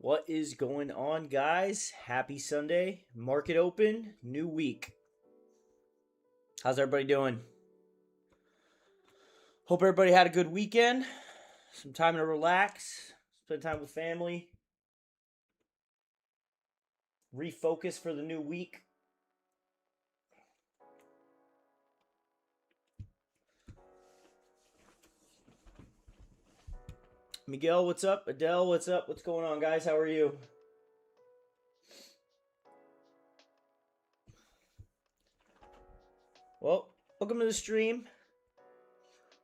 What is going on, guys? Happy Sunday. Market open, new week. How's everybody doing? Hope everybody had a good weekend. Some time to relax, spend time with family, refocus for the new week. Miguel, what's up? Adele, what's up? What's going on, guys? How are you? Well, welcome to the stream.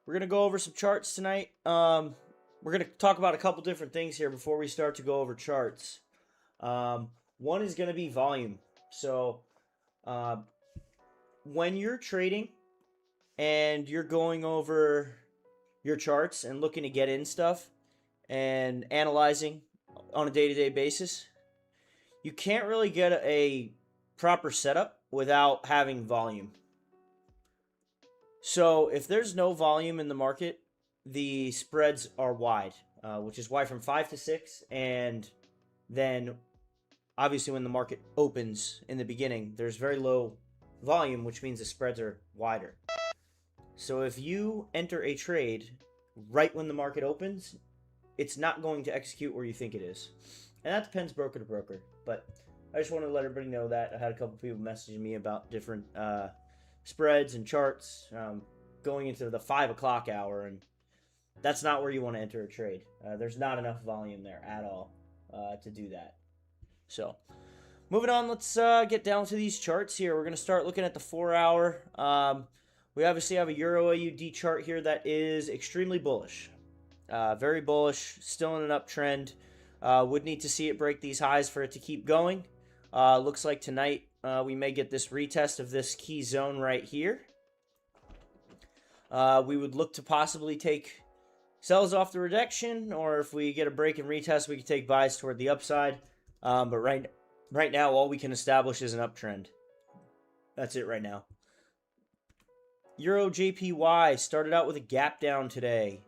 We're going to go over some charts tonight. We're going to talk about a couple different things here before we start to go over charts. One is going to be volume. So, when you're trading and you're going over your charts and looking to get in stuff and analyzing on a day-to-day basis, you can't really get a proper setup without having volume. So if there's no volume in the market, the spreads are wide, which is why from 5 to 6, and then obviously when the market opens in the beginning, there's very low volume, which means the spreads are wider. So if you enter a trade right when the market opens, it's not going to execute where you think it is. And that depends broker to broker. But I just wanted to let everybody know that. I had a couple people messaging me about different spreads and charts going into the 5 o'clock hour, and that's not where you want to enter a trade. There's not enough volume there at all to do that. So moving on, let's get down to these charts here. We're going to start looking at the 4-hour. We obviously have a Euro AUD chart here that is extremely bullish. Very bullish, still in an uptrend. Would need to see it break these highs for it to keep going. Looks like tonight we may get this retest of this key zone right here. We would look to possibly take sells off the rejection, or if we get a break and retest, we could take buys toward the upside. But right now, all we can establish is an uptrend. That's it right now. Euro JPY started out with a gap down today.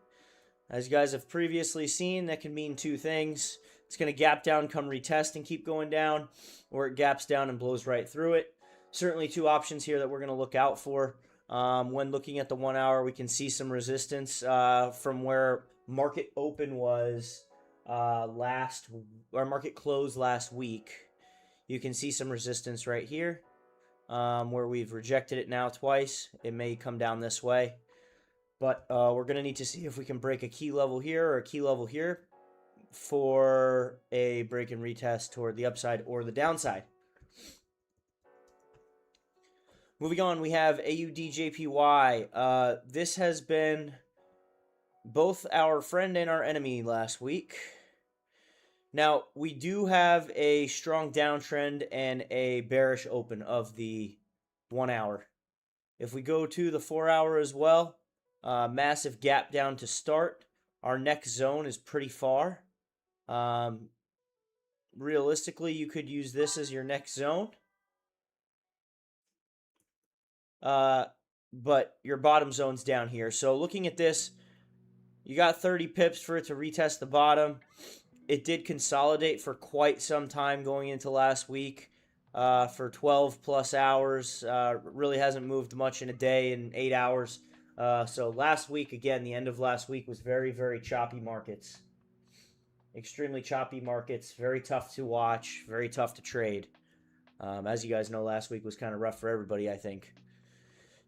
As you guys have previously seen, that can mean two things. It's going to gap down, come retest, and keep going down, or it gaps down and blows right through it. Certainly two options here that we're going to look out for. When looking at the 1 hour, we can see some resistance from where market open was market closed last week. You can see some resistance right here where we've rejected it now twice. It may come down this way. But we're going to need to see if we can break a key level here or a key level here for a break and retest toward the upside or the downside. Moving on, we have AUD JPY. This has been both our friend and our enemy last week. Now, we do have a strong downtrend and a bearish open of the 1 hour. If we go to the 4 hour as well, massive gap down to start. Our next zone is pretty far. Realistically, you could use this as your next zone. But your bottom zone's down here. So looking at this, you got 30 pips for it to retest the bottom. It did consolidate for quite some time going into last week. For 12 plus hours. Really hasn't moved much in a day, in 8 hours. So last week, again, the end of last week was very, very choppy markets. Extremely choppy markets. Very tough to watch. Very tough to trade. As you guys know, last week was kind of rough for everybody, I think.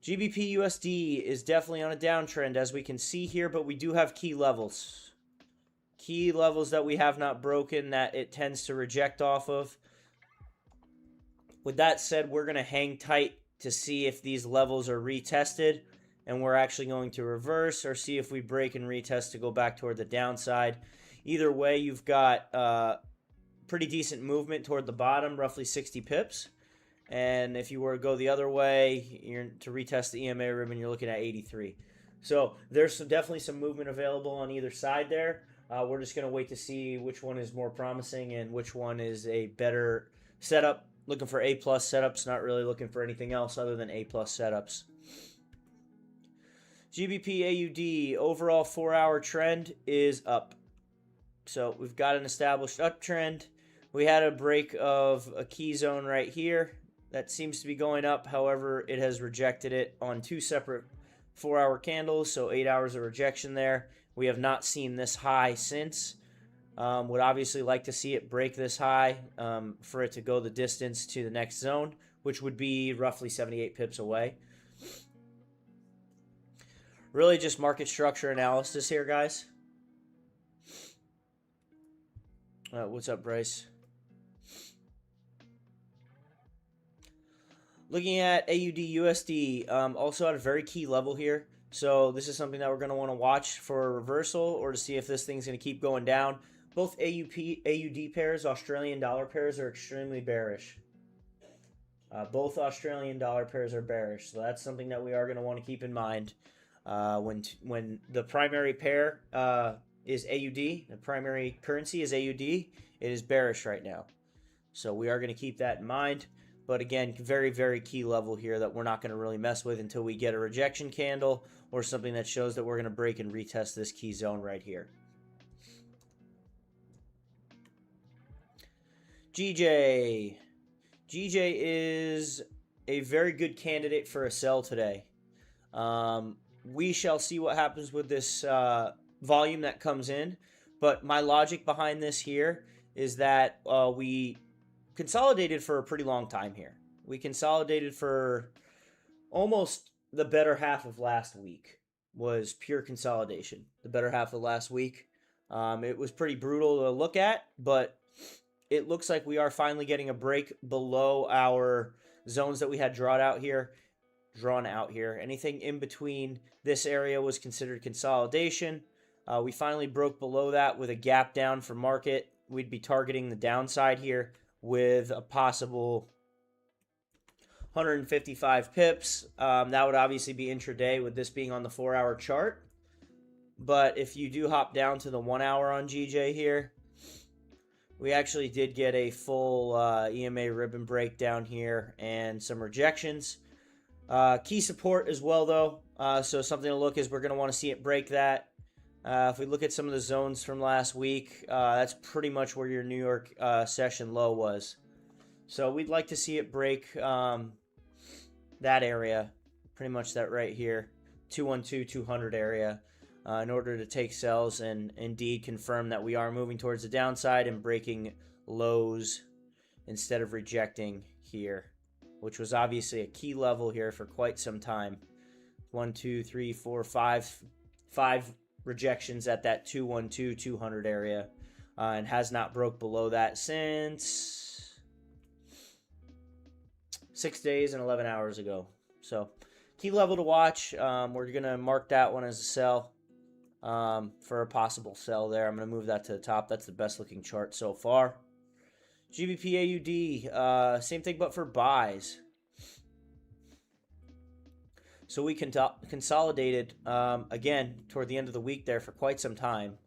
GBP USD is definitely on a downtrend, as we can see here, but we do have key levels. Key levels that we have not broken that it tends to reject off of. With that said, we're going to hang tight to see if these levels are retested. And we're actually going to reverse or see if we break and retest to go back toward the downside. Either way, you've got pretty decent movement toward the bottom, roughly 60 pips. And if you were to go the other way, to retest the EMA ribbon, you're looking at 83. So there's definitely some movement available on either side there. We're just going to wait to see which one is more promising and which one is a better setup. Looking for A-plus setups, not really looking for anything else other than A-plus setups. GBP AUD overall 4 hour trend is up. So we've got an established uptrend. We had a break of a key zone right here that seems to be going up. However, it has rejected it on two separate 4-hour candles, so 8 hours of rejection there. We have not seen this high since. Would obviously like to see it break this high for it to go the distance to the next zone, which would be roughly 78 pips away. Really just market structure analysis here, guys. What's up, Bryce? Looking at AUD USD, also at a very key level here. So this is something that we're going to want to watch for a reversal or to see if this thing's going to keep going down. Both AUD pairs, Australian dollar pairs, are extremely bearish. Both Australian dollar pairs are bearish. So that's something that we are going to want to keep in mind. When the primary pair is AUD, the primary currency is AUD, it is bearish right now. So we are going to keep that in mind. But again, very, very key level here that we're not going to really mess with until we get a rejection candle or something that shows that we're going to break and retest this key zone right here. GJ. GJ is a very good candidate for a sell today. We shall see what happens with this volume that comes in. But my logic behind this here is that we consolidated for a pretty long time here. We consolidated for almost the better half of last week. Was pure consolidation. The better half of last week. It was pretty brutal to look at, but it looks like we are finally getting a break below our zones that we had drawn out here. Anything in between this area was considered consolidation. We finally broke below that with a gap down for market. We'd be targeting the downside here with a possible 155 pips. That would obviously be intraday with this being on the 4-hour chart. But if you do hop down to the 1 hour on GJ here, we actually did get a full EMA ribbon breakdown here and some rejections. Key support as well, though. So something to look is we're going to want to see it break that. If we look at some of the zones from last week, that's pretty much where your New York session low was. So we'd like to see it break that area, pretty much that right here, 212-200 area, in order to take sells and indeed confirm that we are moving towards the downside and breaking lows instead of rejecting here, which was obviously a key level here for quite some time. 1, 2, 3, 4, 5 rejections at that 212-200 area, and has not broke below that since 6 days and 11 hours ago. So key level to watch. We're going to mark that one as a sell for a possible sell there. I'm going to move that to the top. That's the best looking chart so far. GBPAUD, same thing but for buys. So we consolidated, again, toward the end of the week there for quite some time.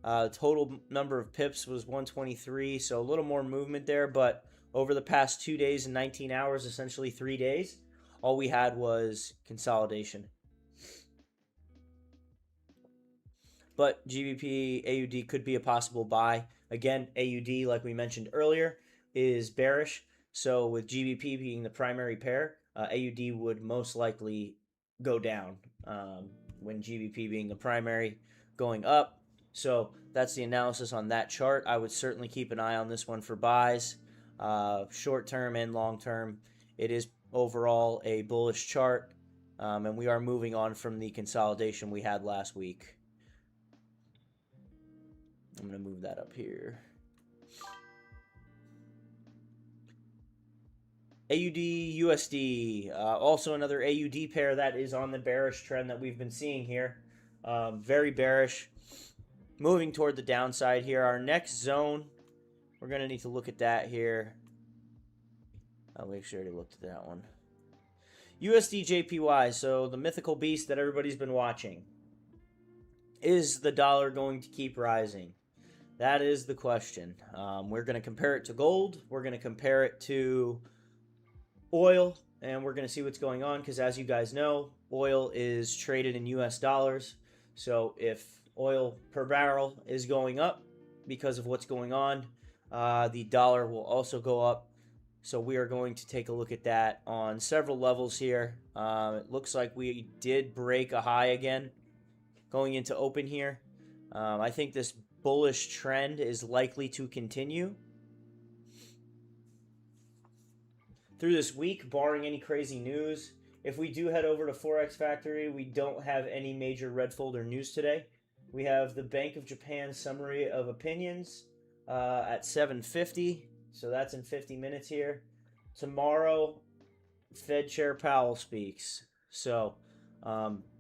Total number of pips was 123, so a little more movement there. But over the past 2 days and 19 hours, essentially 3 days, all we had was consolidation. But GBP AUD could be a possible buy. Again, AUD, like we mentioned earlier, is bearish. So with GBP being the primary pair, AUD would most likely go down when GBP being the primary going up. So that's the analysis on that chart. I would certainly keep an eye on this one for buys, short term and long term. It is overall a bullish chart, and we are moving on from the consolidation we had last week. I'm going to move that up here. AUD USD, also another AUD pair that is on the bearish trend that we've been seeing here. Very bearish. Moving toward the downside here. Our next zone, we're going to need to look at that here. Oh, we actually already looked at that one. USD JPY, so the mythical beast that everybody's been watching. Is the dollar going to keep rising? That is the question. We're going to compare it to gold. We're going to compare it to oil, and we're going to see what's going on, because as you guys know, oil is traded in US dollars. So if oil per barrel is going up, because of what's going on. The dollar will also go up. So we are going to take a look at that on several levels here. It looks like we did break a high again going into open here. I think this bullish trend is likely to continue through this week, barring any crazy news. If we do head over to Forex Factory, we don't have any major red folder news today. We have the Bank of Japan summary of opinions at 7:50, so that's in 50 minutes here. Tomorrow, Fed Chair Powell speaks. So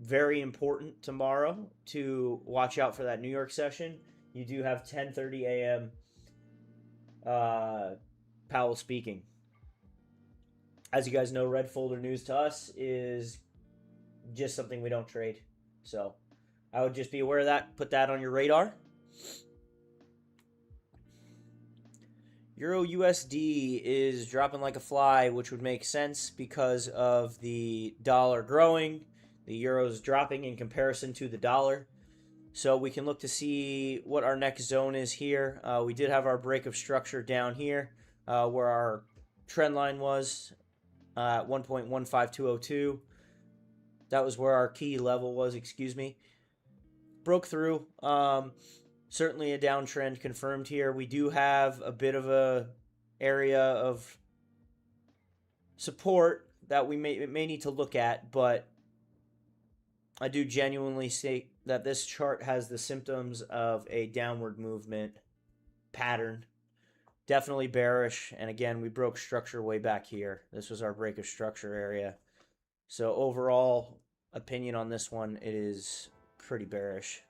very important tomorrow to watch out for that New York session. You do have 10:30 a.m. Powell speaking. As you guys know, red folder news to us is just something we don't trade. So I would just be aware of that. Put that on your radar. Euro USD is dropping like a fly, which would make sense because of the dollar growing. The euro is dropping in comparison to the dollar. So we can look to see what our next zone is here. We did have our break of structure down here where our trend line was at 1.15202. That was where our key level was, excuse me. Broke through. Certainly a downtrend confirmed here. We do have a bit of a area of support that we may need to look at, but I do genuinely say that this chart has the symptoms of a downward movement pattern. Definitely bearish, and again, we broke structure way back here. This was our break of structure area. So overall opinion on this one, it is pretty bearish.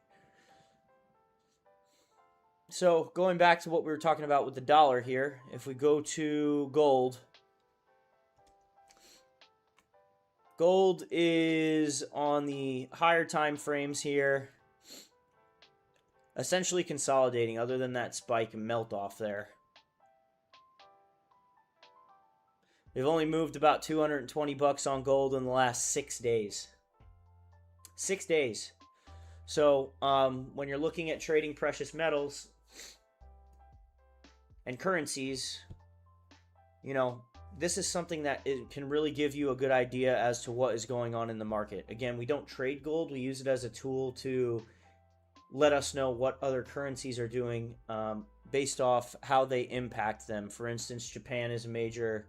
So going back to what we were talking about with the dollar here, if we go to gold, gold is on the higher time frames here, essentially consolidating other than that spike and melt off there. We've only moved about 220 bucks on gold in the last 6 days. 6 days. So when you're looking at trading precious metals and currencies, you know, this is something that can really give you a good idea as to what is going on in the market. Again, we don't trade gold. We use it as a tool to let us know what other currencies are doing based off how they impact them. For instance, Japan is a major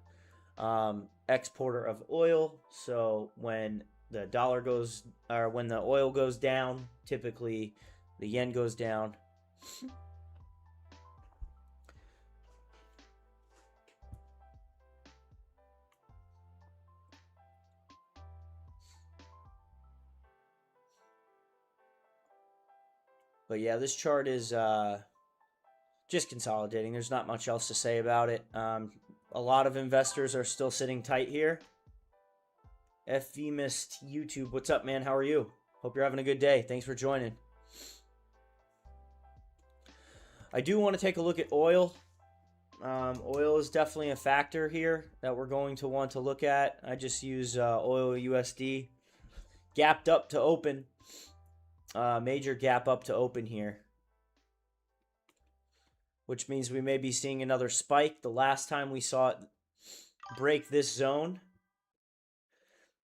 exporter of oil. So when the dollar goes, or when the oil goes down, typically the yen goes down. But yeah, this chart is just consolidating. There's not much else to say about it. A lot of investors are still sitting tight here. FVMist YouTube, what's up, man? How are you? Hope you're having a good day. Thanks for joining. I do want to take a look at oil. Oil is definitely a factor here that we're going to want to look at. I just use oil USD. Gapped up to open. Major gap up to open here, which means we may be seeing another spike. The last time we saw it break this zone.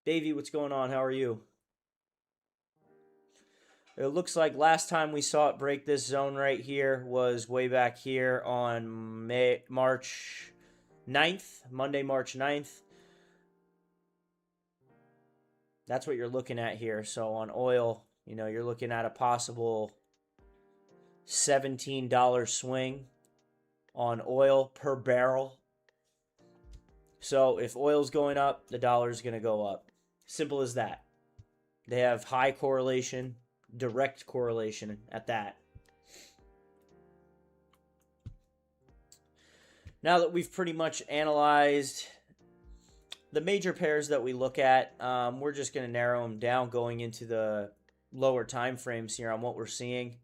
Davey, what's going on? How are you? It looks like last time we saw it break this zone right here was way back here on March 9th, Monday, March 9th. That's what you're looking at here. So on oil, you know, you're looking at a possible $17 swing on oil per barrel. So if oil's going up, the dollar's going to go up. Simple as that. They have high correlation, direct correlation at that. Now that we've pretty much analyzed the major pairs that we look at, we're just going to narrow them down going into the lower time frames here on what we're seeing.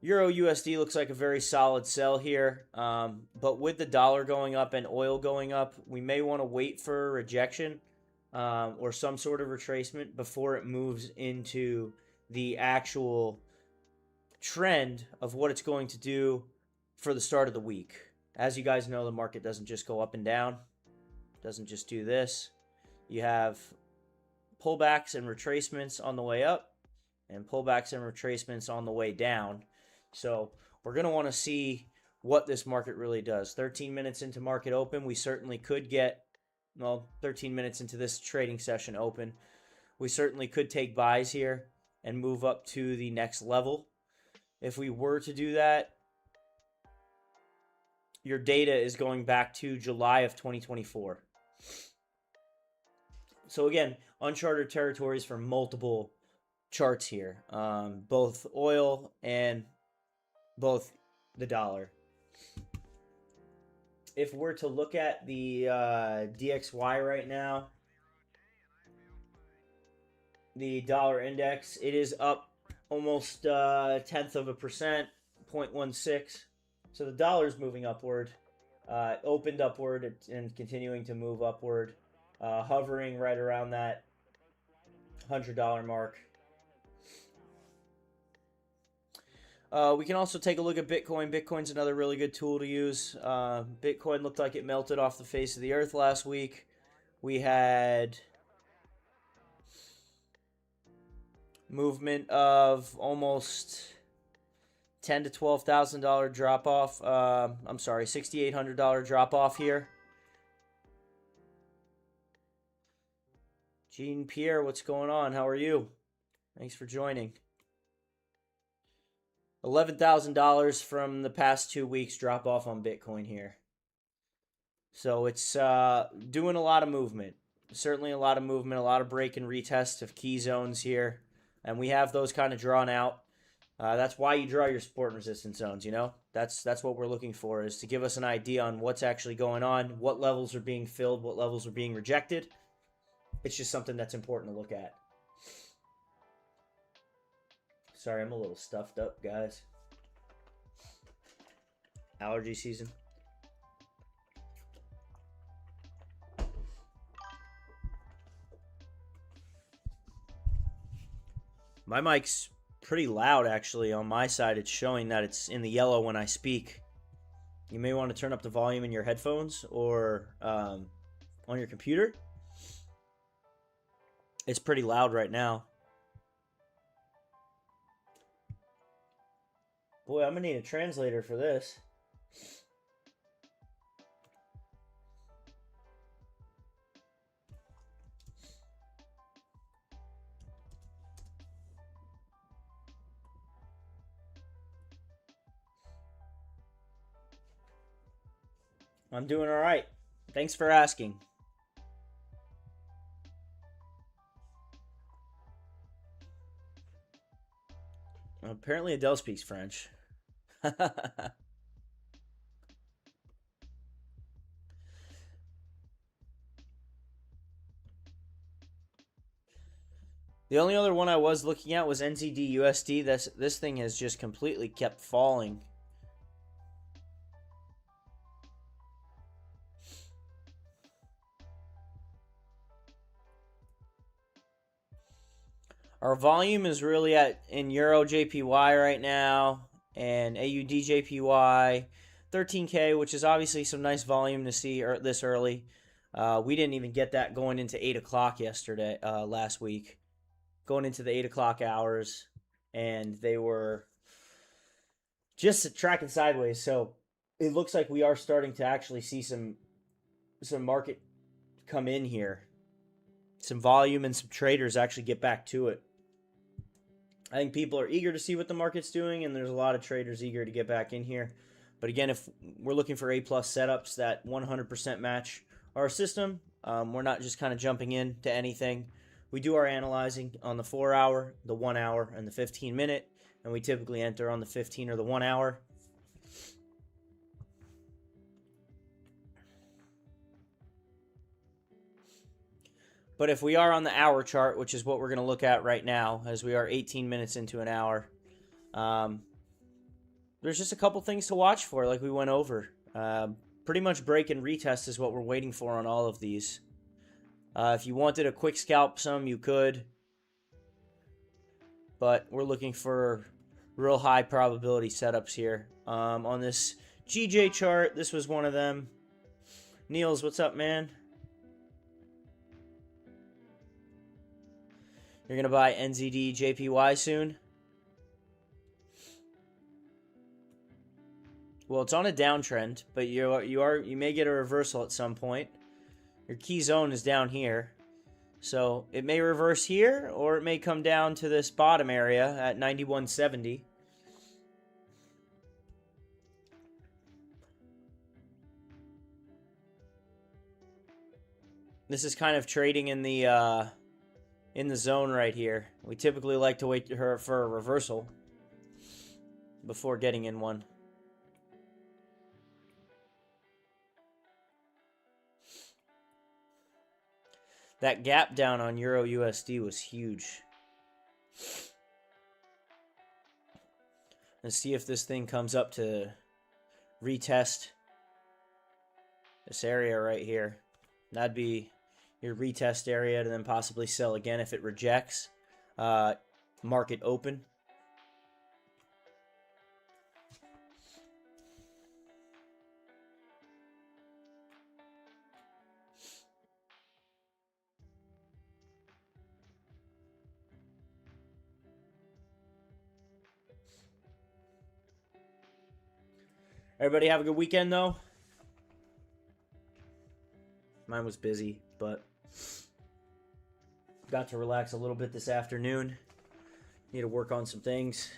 Euro USD looks like a very solid sell here, but with the dollar going up and oil going up, we may want to wait for a rejection or some sort of retracement before it moves into the actual trend of what it's going to do for the start of the week. As you guys know, the market doesn't just go up and down. It doesn't just do this. You have pullbacks and retracements on the way up and pullbacks and retracements on the way down. So we're going to want to see what this market really does. 13 minutes into market open, we certainly could get, 13 minutes into this trading session open, we certainly could take buys here and move up to the next level. If we were to do that, your data is going back to July of 2024. So again, uncharted territories for multiple charts here, both oil and both the dollar. If we're to look at the DXY right now, the dollar index, it is up almost 1/10 of a percent, 0.16. So the dollar is moving upward, opened upward and continuing to move upward, hovering right around that $100 mark. We can also take a look at Bitcoin. Bitcoin's another really good tool to use. Bitcoin looked like it melted off the face of the earth last week. We had movement of almost $10,000 to $12,000 drop off. I'm sorry, $6,800 drop off here. Jean Pierre, what's going on? How are you? Thanks for joining. $11,000 from the past 2 weeks drop off on Bitcoin here. So it's doing a lot of movement. Certainly a lot of movement, a lot of break and retest of key zones here. And we have those kind of drawn out. That's why you draw your support and resistance zones, you know? That's what we're looking for, is to give us an idea on what's actually going on, what levels are being filled, what levels are being rejected. It's just something that's important to look at. Sorry, I'm a little stuffed up, guys. Allergy season. My mic's pretty loud, actually. On my side, it's showing that it's in the yellow when I speak. You may want to turn up the volume in your headphones or on your computer. It's pretty loud right now. Boy, I'm going to need a translator for this. I'm doing all right. Thanks for asking. Apparently Adele speaks French. The only other one I was looking at was NZD USD. This thing has just completely kept falling. Our volume is really in Euro JPY right now and AUD JPY, 13K, which is obviously some nice volume to see this early. We didn't even get that going into 8 o'clock last week. Going into the 8 o'clock hours, and they were just tracking sideways. So it looks like we are starting to actually see some market come in here. Some volume and some traders actually get back to it. I think people are eager to see what the market's doing, and there's a lot of traders eager to get back in here. But again, if we're looking for A-plus setups that 100% match our system, we're not just kind of jumping into anything. We do our analyzing on the 4-hour, the 1-hour, and the 15-minute, and we typically enter on the 15 or the 1 hour. But if we are on the hour chart, which is what we're going to look at right now, as we are 18 minutes into an hour, there's just a couple things to watch for, like we went over. Pretty much break and retest is what we're waiting for on all of these. If you wanted a quick scalp some, you could. But we're looking for real high probability setups here. On this GJ chart, this was one of them. Niels, what's up, man? You're going to buy NZD JPY soon? Well, it's on a downtrend, but you may get a reversal at some point. Your key zone is down here. So it may reverse here, or it may come down to this bottom area at 91.70. This is kind of trading in the zone right here. We typically like to wait for a reversal before getting in one. That gap down on Euro USD was huge. Let's see if this thing comes up to retest this area right here. That'd be your retest area to then possibly sell again if it rejects. Market open. Everybody have a good weekend, though. Mine was busy, but got to relax a little bit this afternoon. Need to work on some things.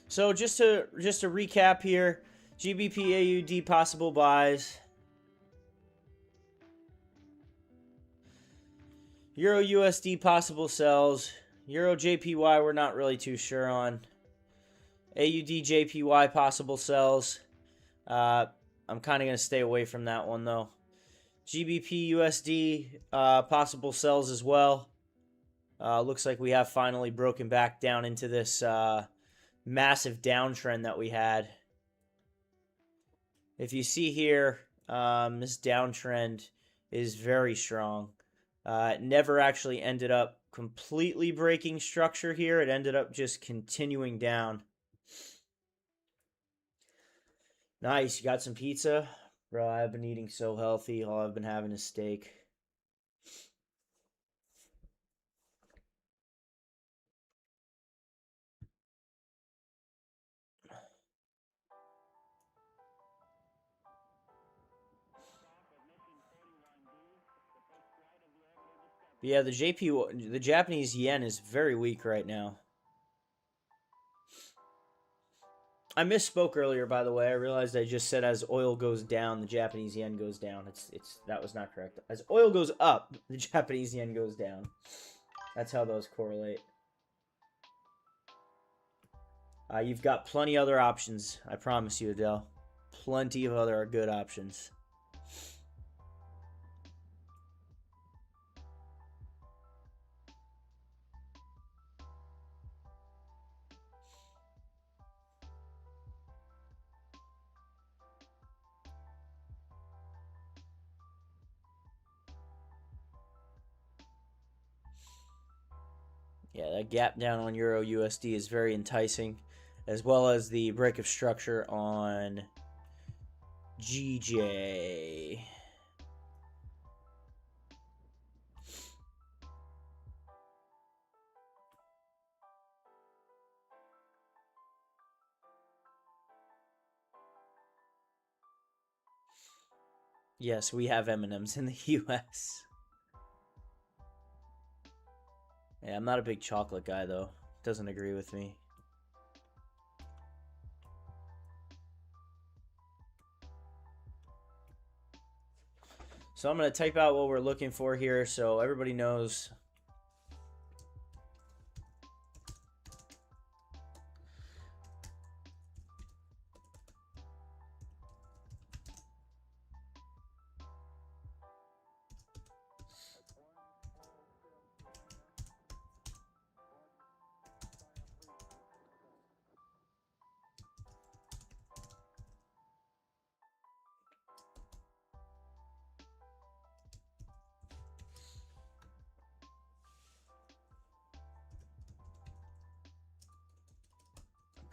So just to recap here, GBPAUD possible buys. Euro USD possible sells. Euro JPY we're not really too sure on. AUD JPY possible sells. I'm kind of going to stay away from that one though. GBP USD possible sells as well. Looks like we have finally broken back down into this massive downtrend that we had. If you see here, this downtrend is very strong. It never actually ended up completely breaking structure here. It ended up just continuing down. Nice. You got some pizza? Bro, I've been eating so healthy. All I've been having is steak. Yeah, the Japanese yen is very weak right now. I misspoke earlier, by the way. I realized I just said as oil goes down, the Japanese yen goes down. That was not correct. As oil goes up, the Japanese yen goes down. That's how those correlate. You've got plenty other options. I promise you, Adele. Plenty of other good options. Yeah, that gap down on Euro USD is very enticing, as well as the break of structure on GJ. Yes, we have M&Ms in the US. Yeah, I'm not a big chocolate guy, though. Doesn't agree with me. So I'm going to type out what we're looking for here so everybody knows.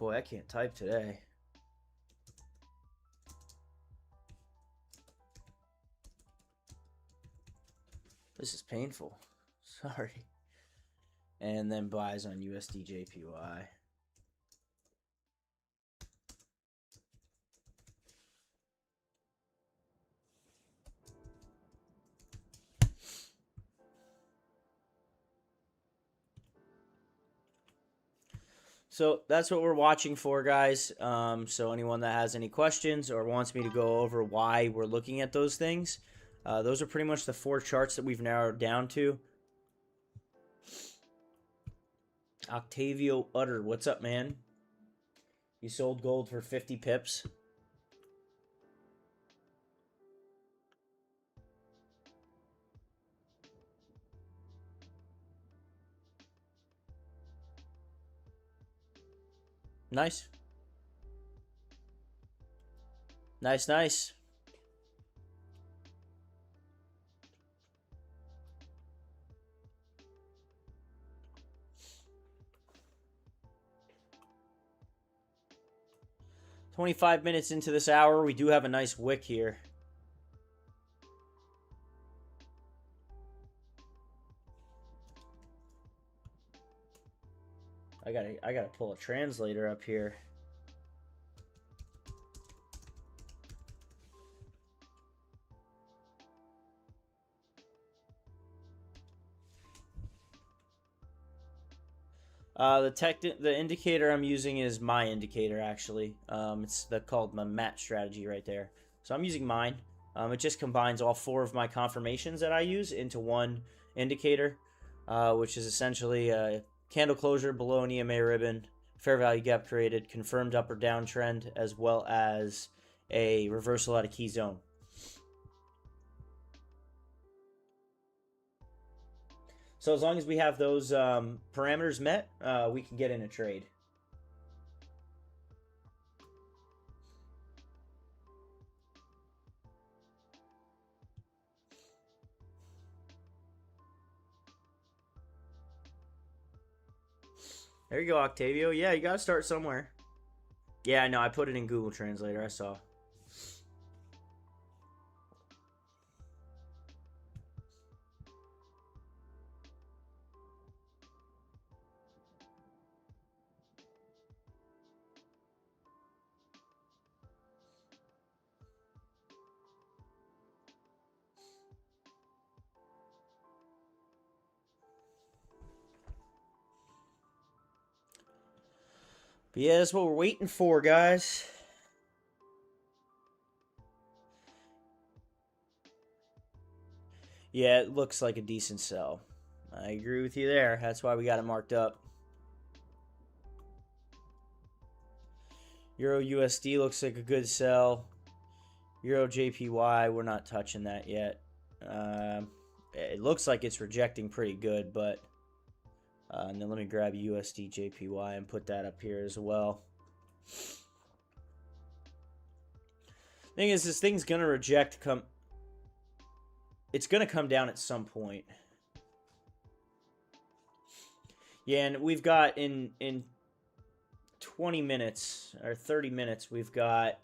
Boy, I can't type today. This is painful. Sorry. And then buys on USD/JPY. So that's what we're watching for, guys. So anyone that has any questions or wants me to go over why we're looking at those things, those are pretty much the 4 charts that we've narrowed down to. Octavio Utter, what's up, man? You sold gold for 50 pips. Nice. Nice, nice. $25 minutes into this hour, we do have a nice wick here. I gotta pull a translator up here. The indicator I'm using is my indicator, actually. It's called my MAT strategy right there. So I'm using mine. It just combines all 4 of my confirmations that I use into one indicator, which is essentially a candle closure below an EMA ribbon, fair value gap created, confirmed up or down trend, as well as a reversal at a key zone. So as long as we have those parameters met, we can get in a trade. There you go, Octavio. Yeah, you gotta start somewhere. Yeah, I know. I put it in Google Translator. I saw. But yeah, that's what we're waiting for, guys. Yeah, it looks like a decent sell. I agree with you there. That's why we got it marked up. Euro USD looks like a good sell. Euro JPY, we're not touching that yet. It looks like it's rejecting pretty good, but and then let me grab USD JPY and put that up here as well. Thing is, this thing's gonna reject. It's gonna come down at some point. Yeah, and we've got in 20 minutes or 30 minutes, we've got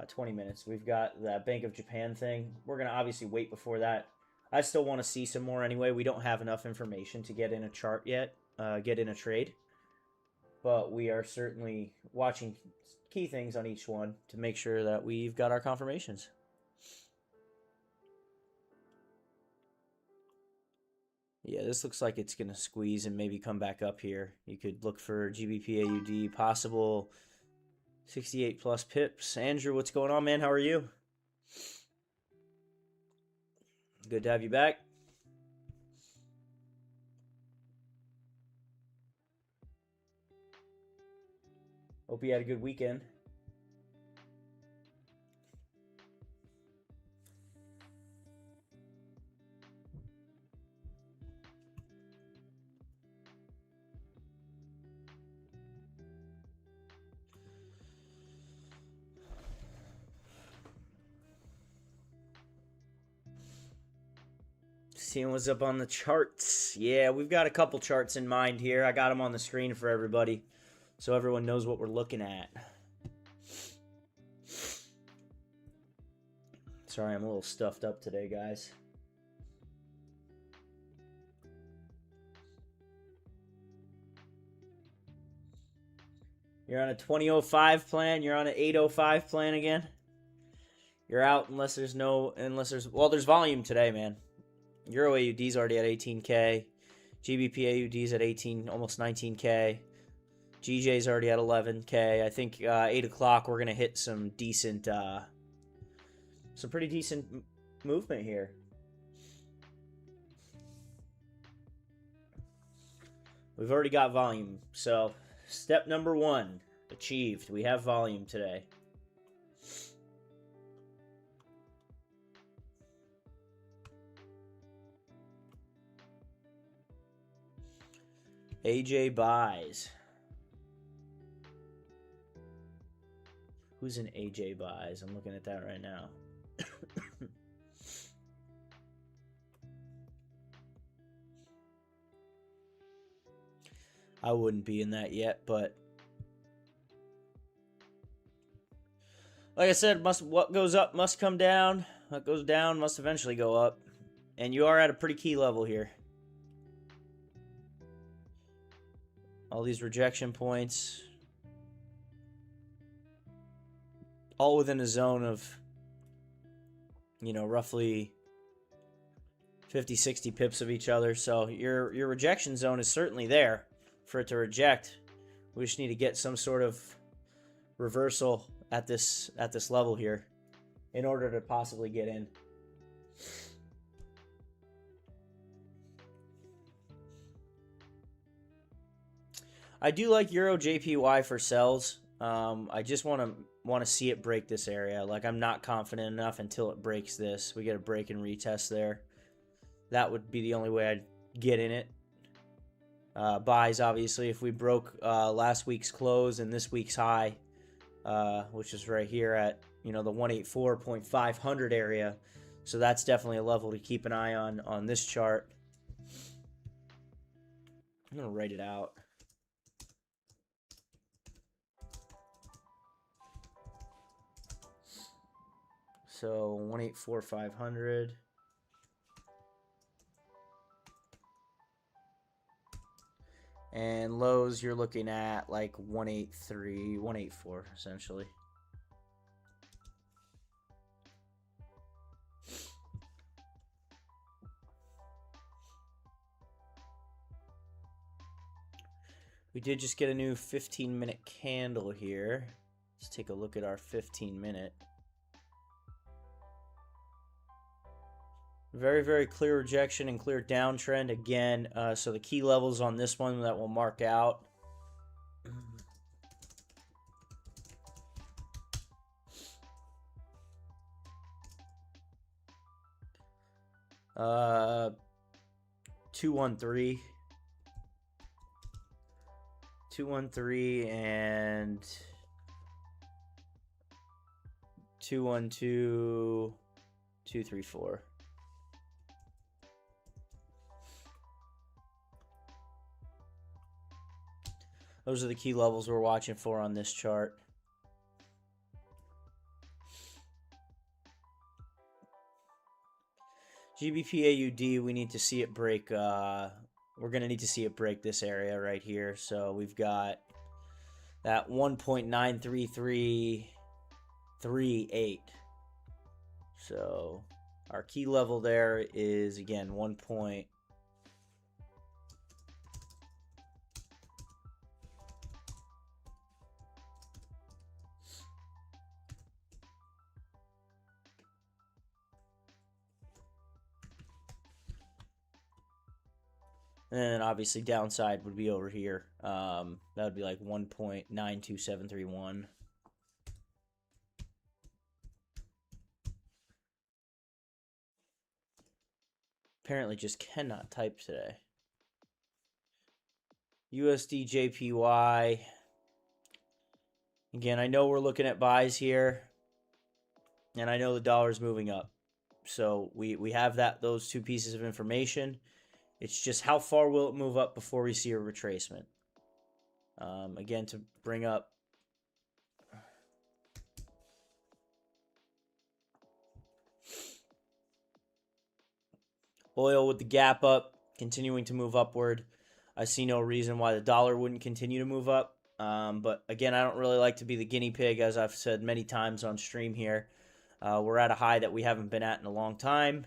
20 minutes. We've got that Bank of Japan thing. We're gonna obviously wait before that. I still want to see some more anyway. We don't have enough information to get in a chart yet, get in a trade. But we are certainly watching key things on each one to make sure that we've got our confirmations. Yeah, this looks like it's going to squeeze and maybe come back up here. You could look for GBPAUD, possible 68 plus pips. Andrew, what's going on, man? How are you? Good to have you back. Hope you had a good weekend. Seeing what's up on the charts. Yeah, we've got a couple charts in mind here. I got them on the screen for everybody. so everyone knows what we're looking at. Sorry, I'm a little stuffed up today, guys. You're on a 2005 plan. You're on an 805 plan again. You're out unless there's well, there's volume today, man. Euro AUD's already at 18K. GBPAUD's at 18, almost 19K. GJ's already at 11K. I think 8 o'clock we're gonna hit some decent, some pretty decent movement here. We've already got volume, so step number 1 achieved. We have volume today. AJ buys. Who's in AJ buys? I'm looking at that right now. I wouldn't be in that yet, but like I said, what goes up must come down. What goes down must eventually go up. And you are at a pretty key level here. All these rejection points. All within a zone of, you know, roughly 50, 60 pips of each other. So your rejection zone is certainly there for it to reject. We just need to get some sort of reversal at this level here in order to possibly get in. I do like Euro JPY for sells. I just want to see it break this area. Like, I'm not confident enough until it breaks this. We get a break and retest there. That would be the only way I'd get in it. Buys, obviously, if we broke last week's close and this week's high, which is right here at, you know, the 184.500 area. So that's definitely a level to keep an eye on this chart. I'm going to write it out. So 184.500. And lows, you're looking at like 183, 184, essentially. We did just get a new 15-minute candle here. Let's take a look at our 15-minute. Very, very clear rejection and clear downtrend again. So the key levels on this one that we'll mark out. 213. 213 and 212, 234. Those are the key levels we're watching for on this chart. GBPAUD, we need to see it break. We're going to need to see it break this area right here. So we've got that 1.93338. So our key level there is, again, 1. And then obviously downside would be over here. That would be like 1.92731. Apparently just cannot type today. USD JPY. Again, I know we're looking at buys here. And I know the dollar's moving up. So we have those two pieces of information. It's just how far will it move up before we see a retracement? Again, to bring up oil with the gap up, continuing to move upward. I see no reason why the dollar wouldn't continue to move up. But again, I don't really like to be the guinea pig, as I've said many times on stream here. We're at a high that we haven't been at in a long time.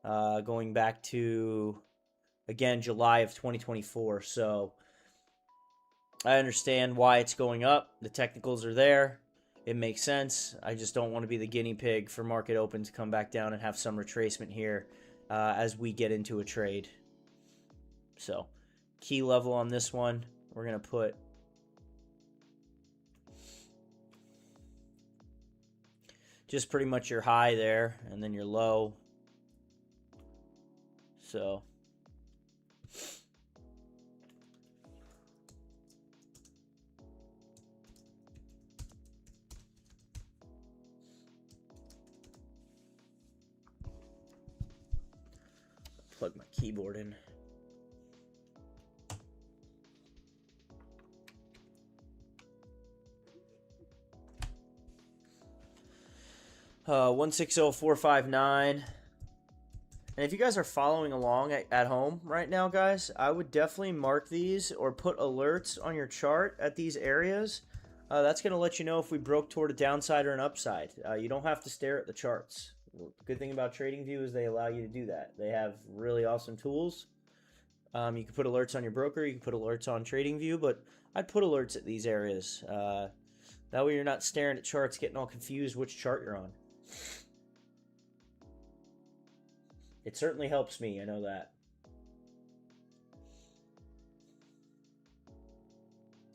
Going back to, again, July of 2024. So I understand why it's going up. The technicals are there. It makes sense. I just don't want to be the guinea pig for market open to come back down and have some retracement here as we get into a trade. So key level on this one, we're going to put just pretty much your high there and then your low. So plug my keyboard in. Uh, 160459. And if you guys are following along at home right now, guys, I would definitely mark these or put alerts on your chart at these areas. That's going to let you know if we broke toward a downside or an upside. You don't have to stare at the charts. The good thing about TradingView is they allow you to do that. They have really awesome tools. You can put alerts on your broker. You can put alerts on TradingView, but I'd put alerts at these areas. That way you're not staring at charts, getting all confused which chart you're on. It certainly helps me, I know that.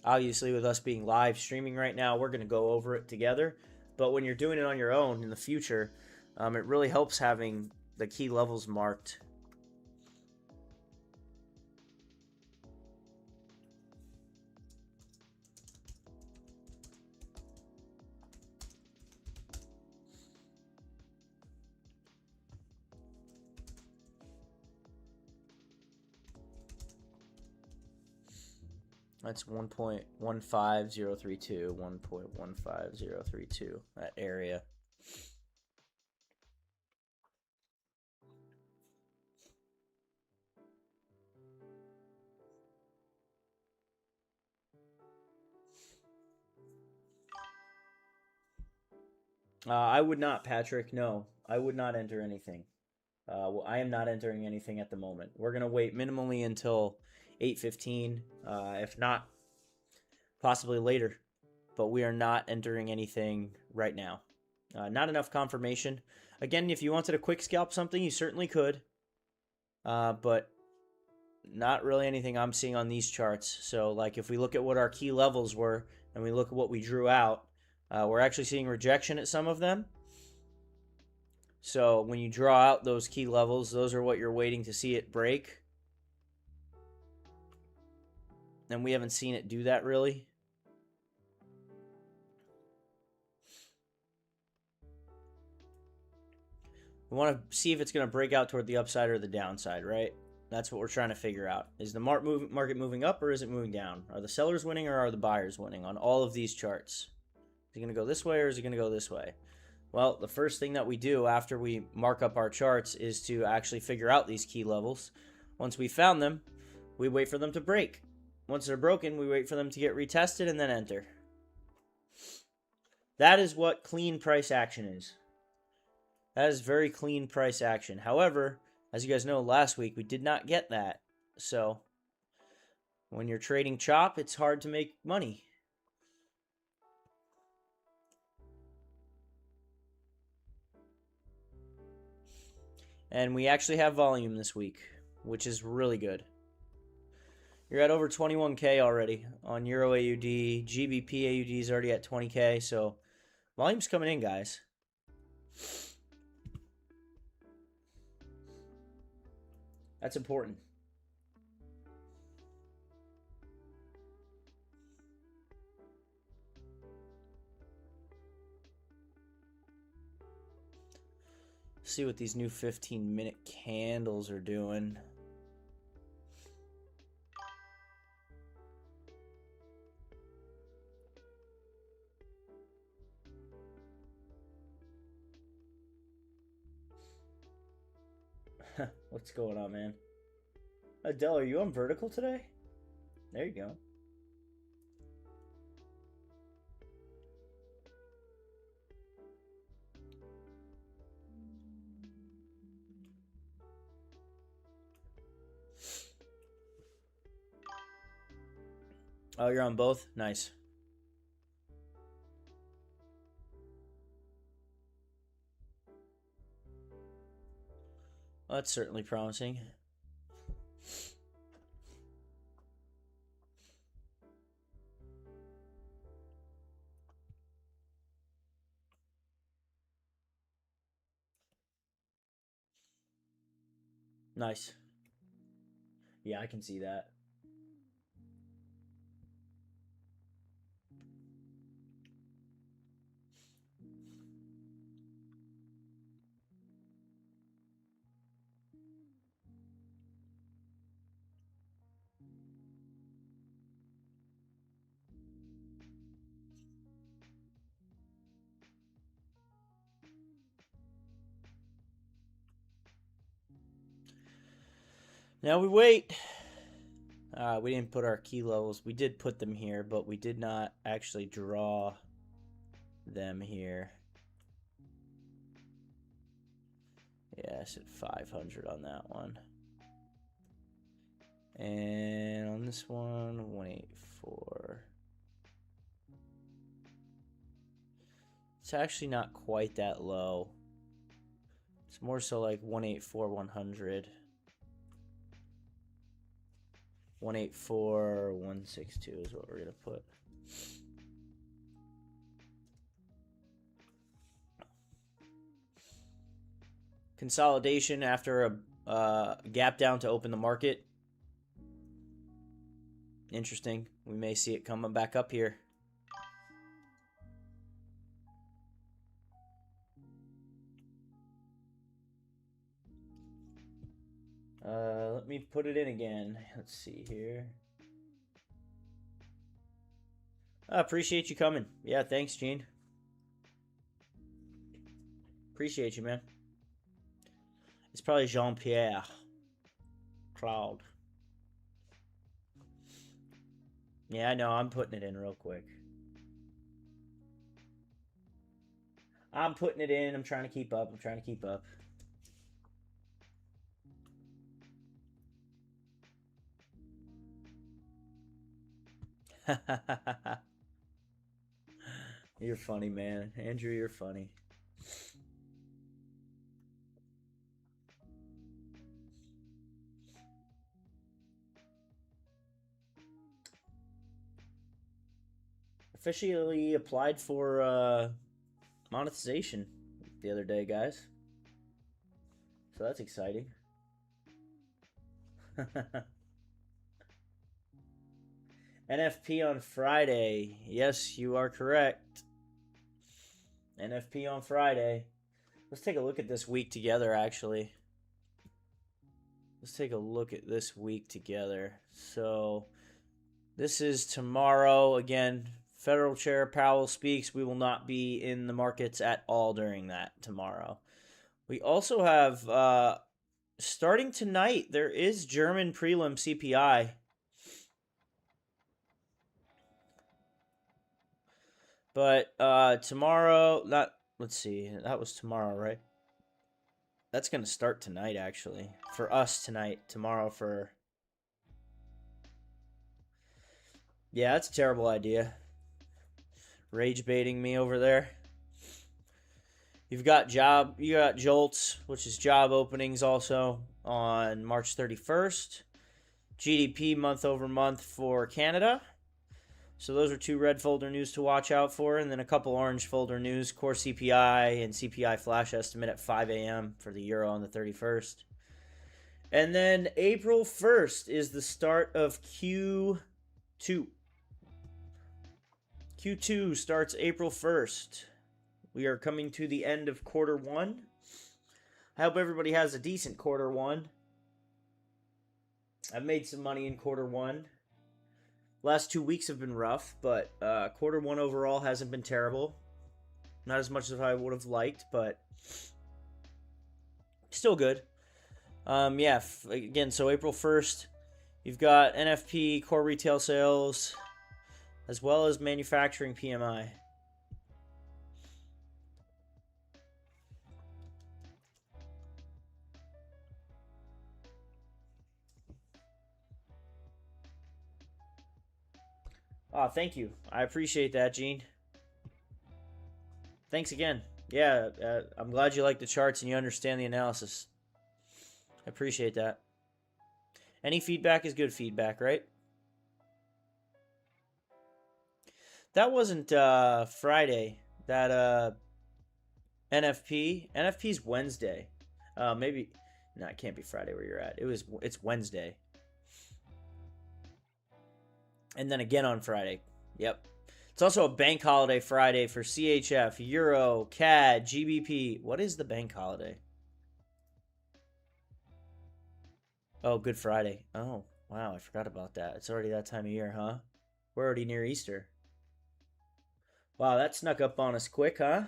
Obviously, with us being live streaming right now, we're going to go over it together. But when you're doing it on your own in the future, it really helps having the key levels marked. That's 1.15032, 1.15032, that area. I would not, Patrick. No, I would not enter anything. Well, I am not entering anything at the moment. We're going to wait minimally until 8:15, if not possibly later. But we are not entering anything right now. Not enough confirmation. Again, if you wanted to quick scalp something, you certainly could. But not really anything I'm seeing on these charts. So, like, if we look at what our key levels were and we look at what we drew out, we're actually seeing rejection at some of them. So when you draw out those key levels, those are what you're waiting to see it break. And we haven't seen it do that really. We want to see if it's going to break out toward the upside or the downside, right? That's what we're trying to figure out. Is the market moving up or is it moving down? Are the sellers winning or are the buyers winning on all of these charts? Is it going to go this way or is it going to go this way? Well, the first thing that we do after we mark up our charts is to actually figure out these key levels. Once we found them, we wait for them to break. Once they're broken, we wait for them to get retested and then enter. That is what clean price action is. That is very clean price action. However, as you guys know, last week we did not get that. So when you're trading chop, it's hard to make money. And we actually have volume this week, which is really good. You're at over 21K already on Euro AUD. GBPAUD is already at 20K, so volume's coming in, guys. That's important. See what these new 15-minute candles are doing. What's going on, man? Adele, are you on vertical today? There you go. Oh, you're on both? Nice. Well, that's certainly promising. Nice. Yeah, I can see that. Now we wait. We didn't put our key levels. We did put them here, but we did not actually draw them here. Yeah, I said 500 on that one. And on this one, 184. It's actually not quite that low. It's more so like 184, 100. 184, 162 is what we're going to put. Consolidation after a gap down to open the market. Interesting. We may see it coming back up here. Let me put it in again. Let's see here. I appreciate you coming. Yeah, thanks, Gene. Appreciate you, man. It's probably Jean-Pierre Cloud. Yeah, I know. I'm putting it in real quick. I'm putting it in. I'm trying to keep up. You're funny, man. Andrew, you're funny. Officially applied for monetization the other day, guys. So that's exciting. NFP on Friday. Yes, you are correct. NFP on Friday. Let's take a look at this week together, actually. Let's take a look at this week together. So, this is tomorrow. Again, Federal Chair Powell speaks. We will not be in the markets at all during that tomorrow. We also have, starting tonight, there is German prelim CPI. But tomorrow, let's see, that was tomorrow, right? That's going to start tonight, actually. For us tonight, tomorrow for... Yeah, that's a terrible idea. Rage baiting me over there. You got JOLTS, which is job openings also on March 31st. GDP month over month for Canada. So those are two red folder news to watch out for. And then a couple orange folder news. Core CPI and CPI flash estimate at 5 a.m. for the euro on the 31st. And then April 1st is the start of Q2. Q2 starts April 1st. We are coming to the end of quarter one. I hope everybody has a decent quarter one. I've made some money in quarter one. Last 2 weeks have been rough, but quarter one overall hasn't been terrible. Not as much as I would have liked, but still good. Yeah, again, so April 1st, you've got NFP, core retail sales, as well as manufacturing PMI. Oh, thank you. I appreciate that, Gene. Thanks again. Yeah, I'm glad you like the charts and you understand the analysis. I appreciate that. Any feedback is good feedback, right? That wasn't Friday. That NFP. NFP's Wednesday. Maybe. No, it can't be Friday where you're at. It's Wednesday. And then again on Friday. Yep. It's also a bank holiday Friday for CHF, Euro, CAD, GBP. What is the bank holiday? Oh, Good Friday. Oh, wow, I forgot about that. It's already that time of year, huh? We're already near Easter. Wow, that snuck up on us quick, huh?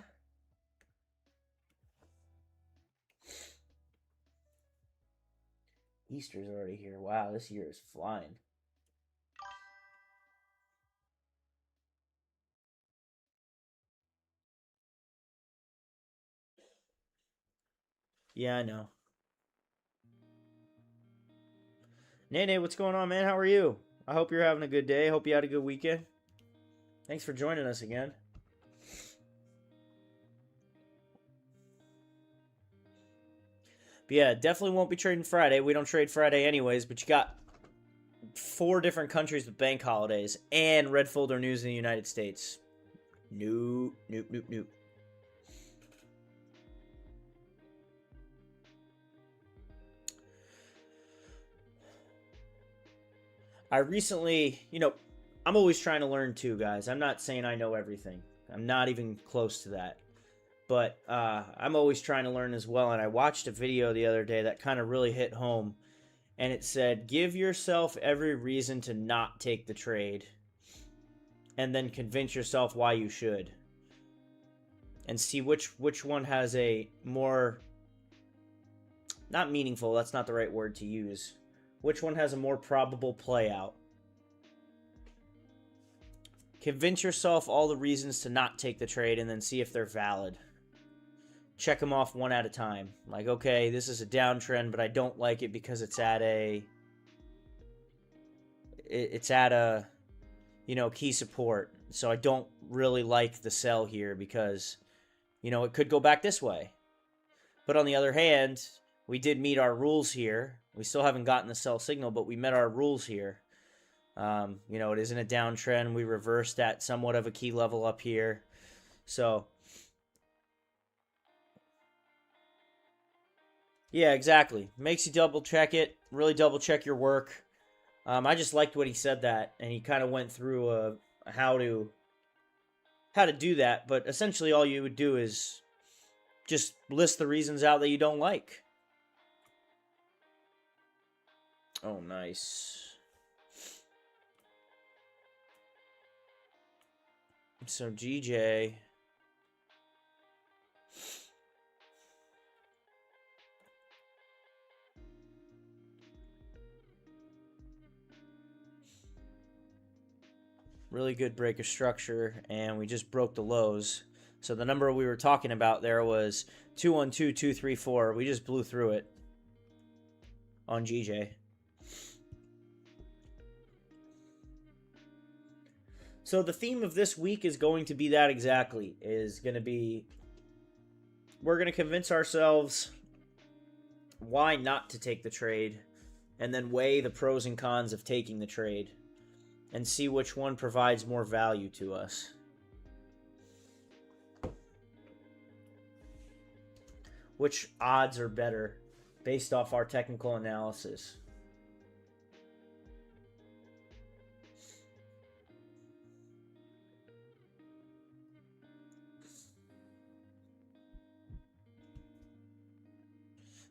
Easter's already here. Wow, this year is flying. Yeah, I know. Nene, what's going on, man? How are you? I hope you're having a good day. Hope you had a good weekend. Thanks for joining us again. But yeah, definitely won't be trading Friday. We don't trade Friday anyways, but you got 4 different countries with bank holidays and red folder news in the United States. Nope, nope, nope, nope. I recently, I'm always trying to learn too, guys. I'm not saying I know everything. I'm not even close to that. But I'm always trying to learn as well. And I watched a video the other day that kind of really hit home. And it said, give yourself every reason to not take the trade. And then convince yourself why you should. And see which one has a more, not meaningful, that's not the right word to use. Which one has a more probable play out. Convince yourself all the reasons to not take the trade and then see if they're valid. Check them off one at a time. Like, okay, this is a downtrend, but I don't like it because it's at a key support. So I don't really like the sell here because, it could go back this way. But on the other hand, we did meet our rules here. We still haven't gotten the sell signal, but we met our rules here. It isn't a downtrend. We reversed at somewhat of a key level up here. So, yeah, exactly. Makes you double check it. Really double check your work. I just liked what he said that, and he kind of went through how to do that. But essentially, all you would do is just list the reasons out that you don't like. Oh, nice. So GJ. Really good break of structure, and we just broke the lows. So the number we were talking about there was 212234. We just blew through it on GJ. So the theme of this week is going to be that exactly. We're going to convince ourselves why not to take the trade, and then weigh the pros and cons of taking the trade, and see which one provides more value to us. Which odds are better based off our technical analysis.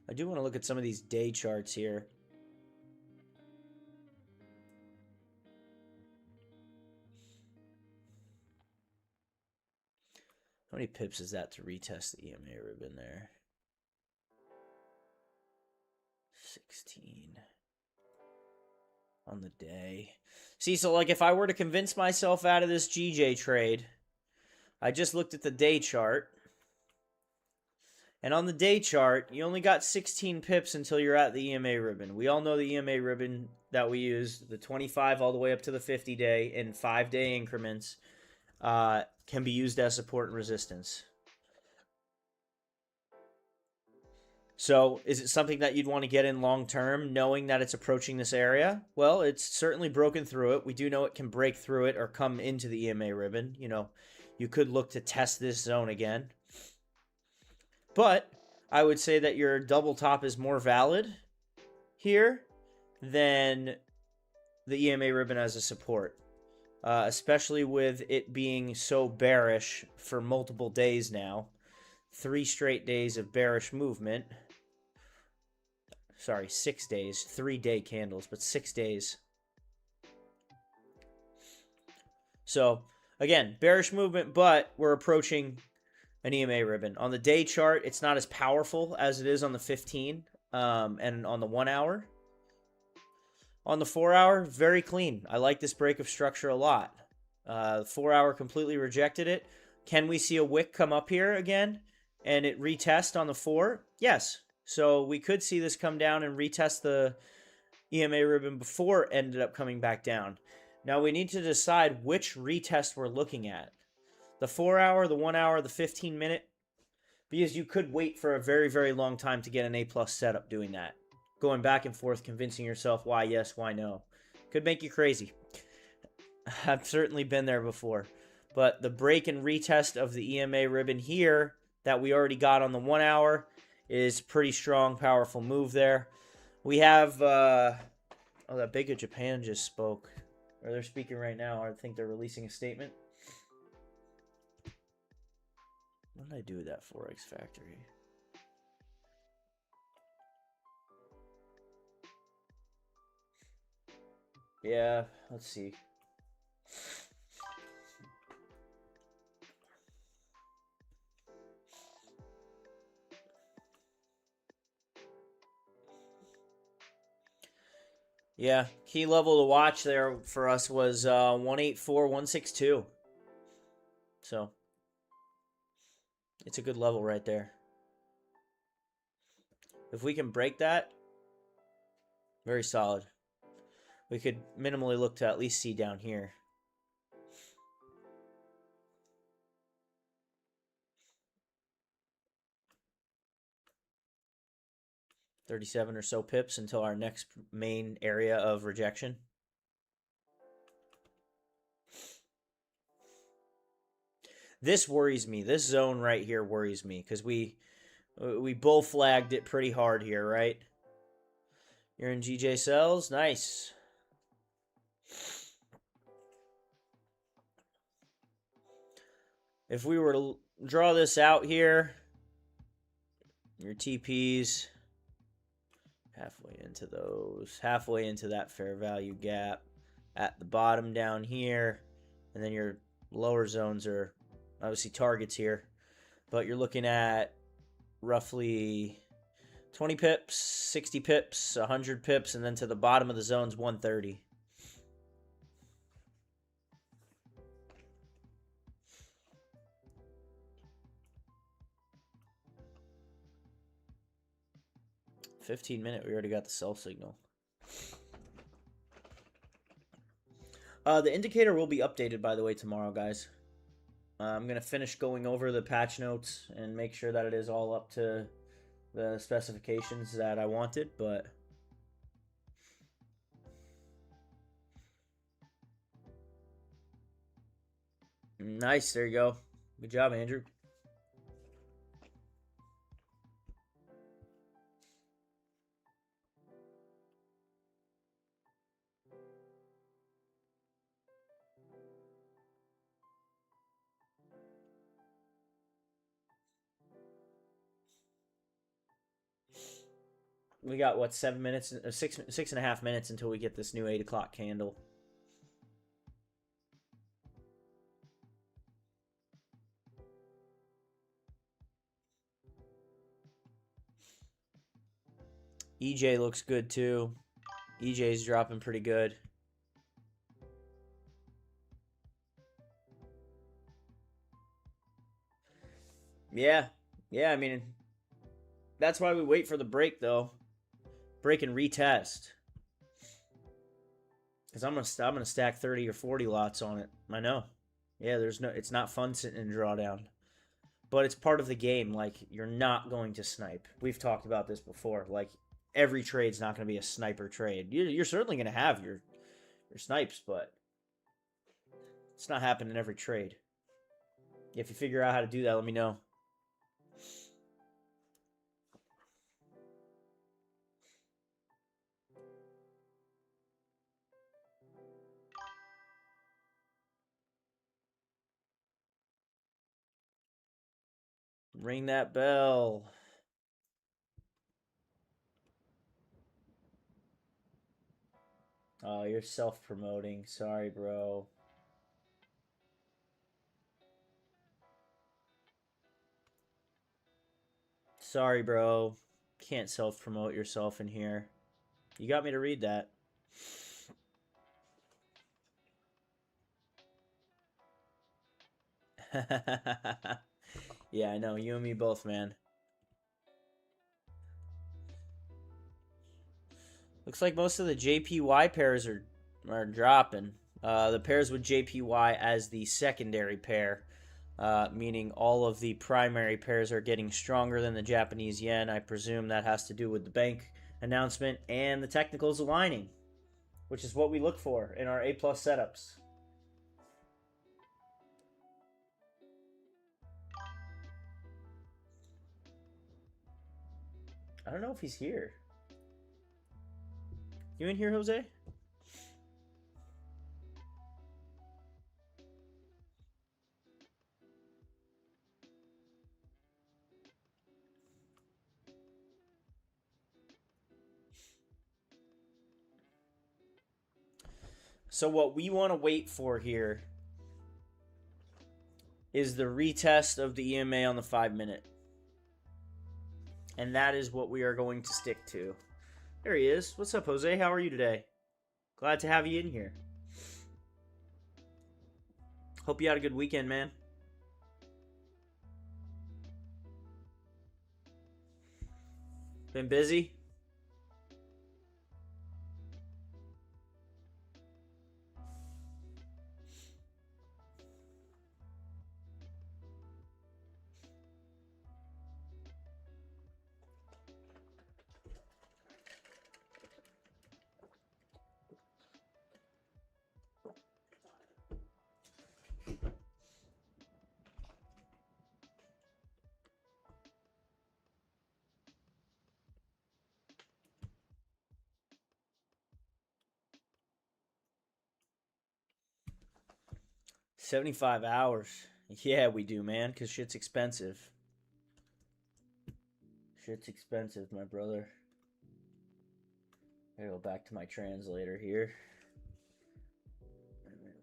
I do want to look at some of these day charts here. How many pips is that to retest the EMA ribbon there? 16 on the day. See, so like if I were to convince myself out of this GJ trade, I just looked at the day chart. And on the day chart, you only got 16 pips until you're at the EMA ribbon. We all know the EMA ribbon that we use, the 25 all the way up to the 50-day in 5-day increments, can be used as support and resistance. So is it something that you'd want to get in long term, knowing that it's approaching this area? Well, it's certainly broken through it. We do know it can break through it or come into the EMA ribbon. You know, you could look to test this zone again. But I would say that your double top is more valid here than the EMA ribbon as a support, especially with it being so bearish for multiple days now. 3 straight days of bearish movement. Sorry, 6 days. 3-day candles, but 6 days. So, again, bearish movement, but we're approaching an EMA ribbon. On the day chart, it's not as powerful as it is on the 15 and on the 1 hour. On the 4 hour, very clean. I like this break of structure a lot. 4 hour completely rejected it. Can we see a wick come up here again and it retest on the 4? Yes. So we could see this come down and retest the EMA ribbon before it ended up coming back down. Now we need to decide which retest we're looking at. The 4 hour, the 1 hour, the 15-minute, because you could wait for a very, very long time to get an A+ setup doing that. Going back and forth, convincing yourself why yes, why no. Could make you crazy. I've certainly been there before. But the break and retest of the EMA ribbon here that we already got on the 1 hour is pretty strong, powerful move there. We have, oh, that Bank of Japan just spoke. Or they're speaking right now. I think they're releasing a statement. What did I do with that FOREX factory? Yeah, let's see. Yeah, key level to watch there for us was 184, 162. So, it's a good level right there. If we can break that, very solid. We could minimally look to at least see down here. $37 or so pips until our next main area of rejection. This worries me. This zone right here worries me because we bull flagged it pretty hard here, right? You're in GJ cells. Nice. If we were to draw this out here, your TPs halfway into those, halfway into that fair value gap at the bottom down here, and then your lower zones are obviously targets here, but you're looking at roughly 20 pips, 60 pips, 100 pips, and then to the bottom of the zones 130. $15-minute, we already got the sell signal. The indicator will be updated, by the way, tomorrow, guys. I'm going to finish going over the patch notes and make sure that it is all up to the specifications that I wanted, but nice, there you go. Good job, Andrew. We got, what, 7 minutes, 6.5 minutes until we get this new 8 o'clock candle. EJ looks good too. EJ's dropping pretty good. Yeah. Yeah, I mean, that's why we wait for the break, though. Break and retest. Because I'm gonna stack 30 or 40 lots on it. I know. Yeah, it's not fun sitting in drawdown. But it's part of the game. Like, you're not going to snipe. We've talked about this before. Like, every trade's not going to be a sniper trade. You're certainly going to have your snipes, but it's not happening every trade. If you figure out how to do that, let me know. Ring that bell. Oh, you're self-promoting. Sorry, bro. Sorry, bro. Can't self-promote yourself in here. You got me to read that. Yeah, I know. You and me both, man. Looks like most of the JPY pairs are dropping. The pairs with JPY as the secondary pair, meaning all of the primary pairs are getting stronger than the Japanese yen. I presume that has to do with the bank announcement and the technicals aligning, which is what we look for in our A+ setups. I don't know if he's here. You in here, Jose? So what we want to wait for here is the retest of the EMA on the 5-minute. And that is what we are going to stick to. There he is. What's up, Jose? How are you today? Glad to have you in here. Hope you had a good weekend, man. Been busy? $75 hours. Yeah, we do, man, because shit's expensive. Shit's expensive, my brother. I gotta go back to my translator here.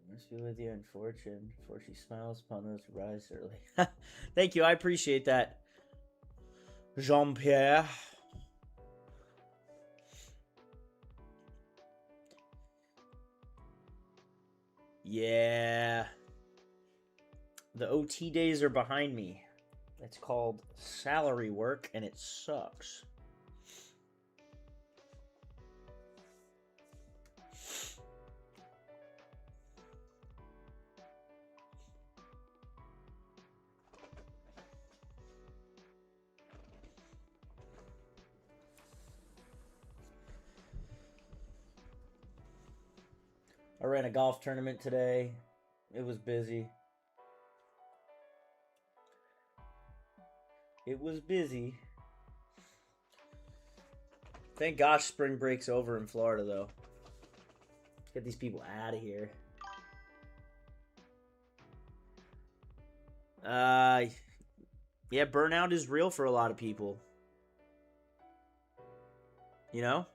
Must be with you in fortune, for she smiles upon those who rise early. Thank you, I appreciate that, Jean-Pierre. Yeah. The OT days are behind me. It's called salary work, and it sucks. I ran a golf tournament today. It was busy. It was busy. Thank gosh spring break's over in Florida, though. Let's get these people out of here. Yeah, burnout is real for a lot of people. You know?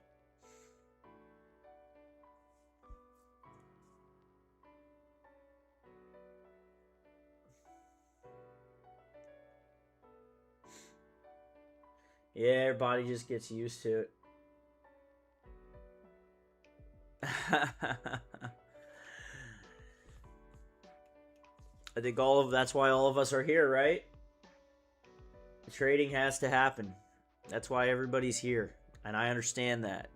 Yeah, your body just gets used to it. I think that's why all of us are here, right? Trading has to happen. That's why everybody's here. And I understand that.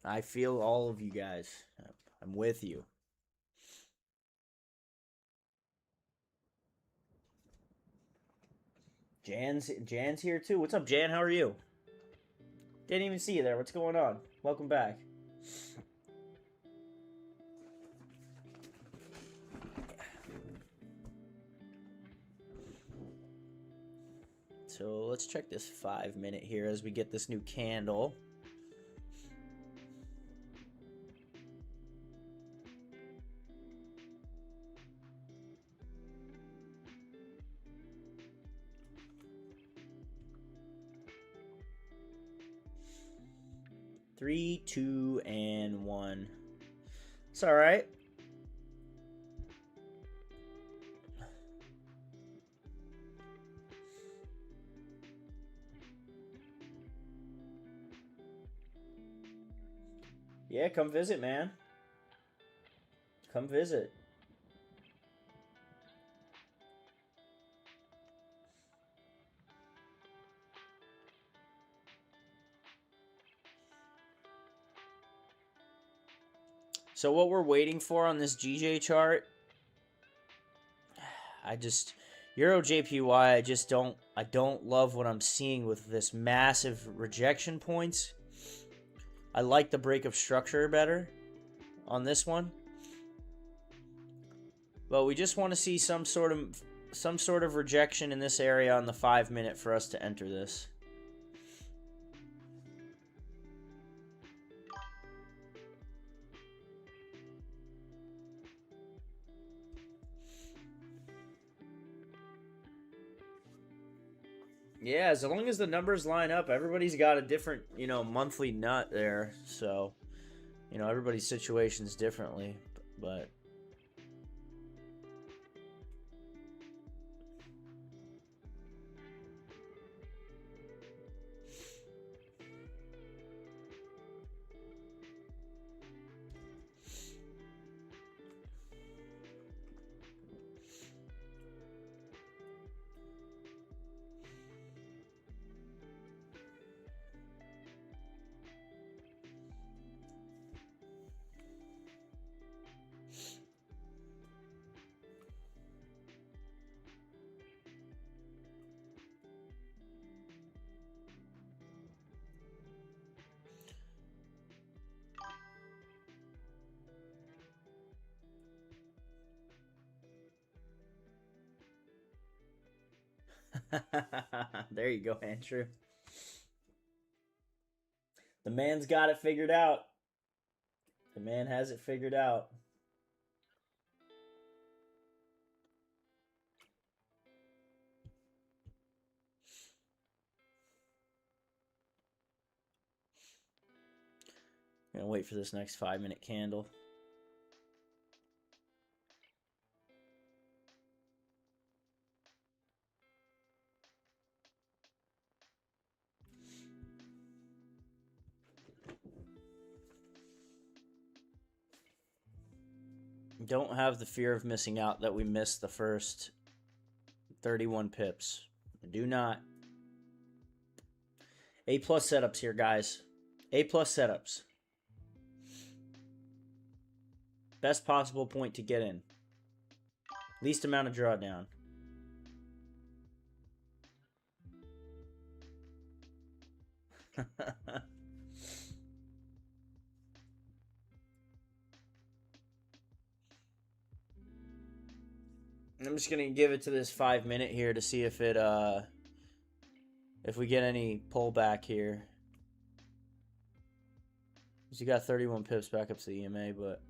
I feel all of you guys. I'm with you. Jan's here too. What's up, Jan? How are you? Didn't even see you there. What's going on? Welcome back. So let's check this 5-minute here as we get this new candle. Three, 2, and 1. It's all right. Yeah, come visit, man. Come visit. So what we're waiting for on this GJ chart, Euro JPY, I don't love what I'm seeing with this massive rejection points. I like the break of structure better on this one. But we just want to see some sort of rejection in this area on the 5-minute for us to enter this. Yeah, as long as the numbers line up, everybody's got a different, monthly nut there. So, everybody's situation's differently, but there you go, Andrew. The man's got it figured out. The man has it figured out. I'm gonna wait for this next 5-minute candle. Don't have the fear of missing out that we missed the first 31 pips. Do not. A+ setups here, guys. A+ setups. Best possible point to get in. Least amount of drawdown. I'm just gonna give it to this 5-minute here to see if we get any pullback here. He got 31 pips back up to the EMA, but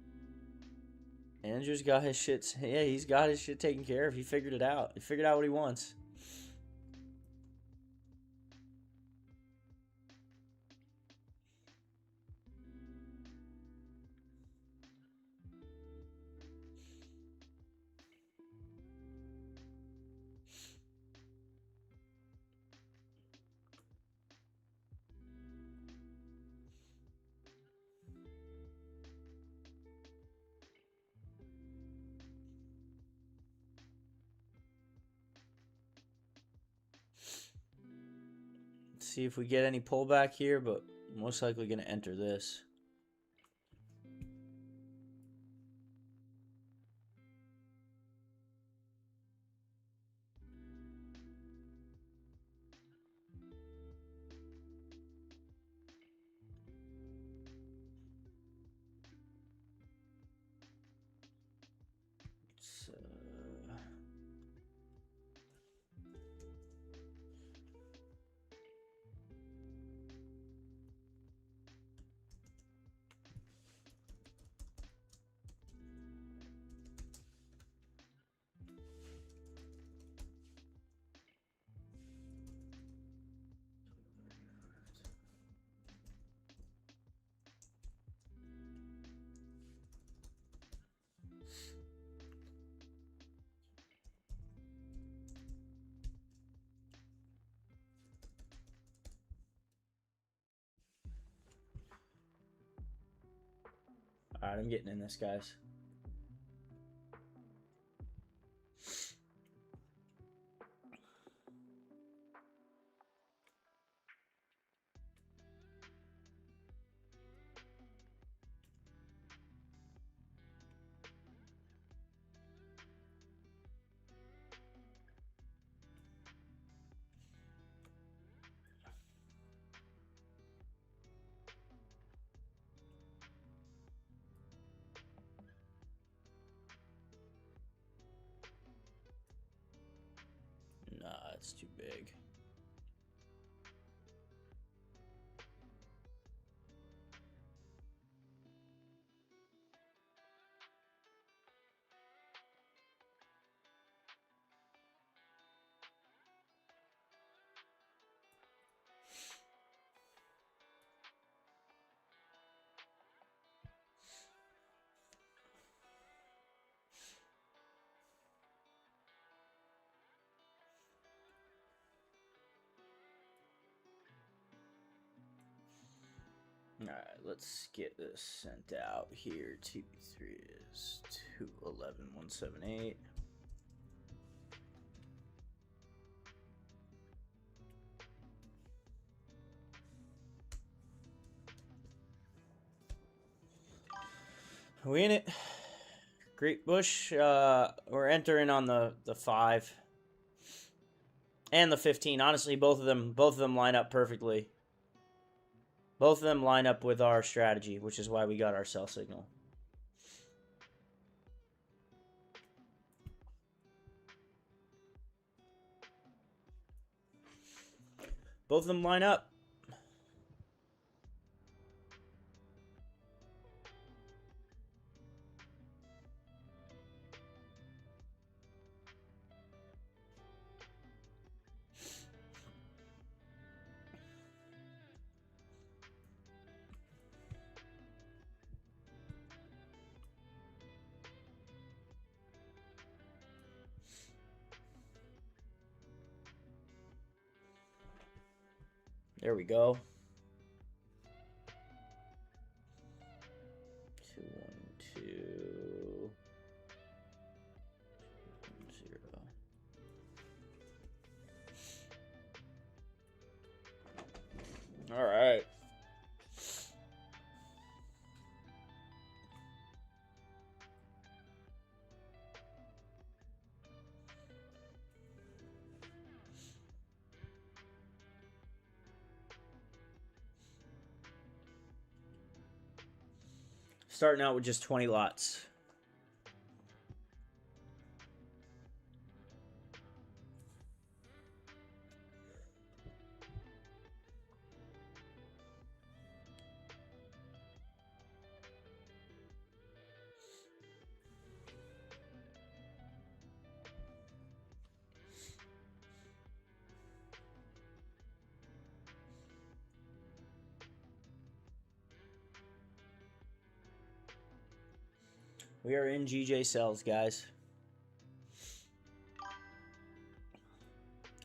Andrew's got his shit. Yeah, he's got his shit taken care of. He figured it out. He figured out what he wants. Let's see if we get any pullback here, but most likely going to enter this. All right, I'm getting in this, guys. Nah, it's too big. All right, let's get this sent out here. TB3 is 211,178. Are we in it? Great Bush. We're entering on the 5 and the 15. Honestly, both of them line up perfectly. Both of them line up with our strategy, which is why we got our sell signal. Both of them line up. There we go. 212. 0. All right. Starting out with just 20 lots. We are in GJ sells, guys.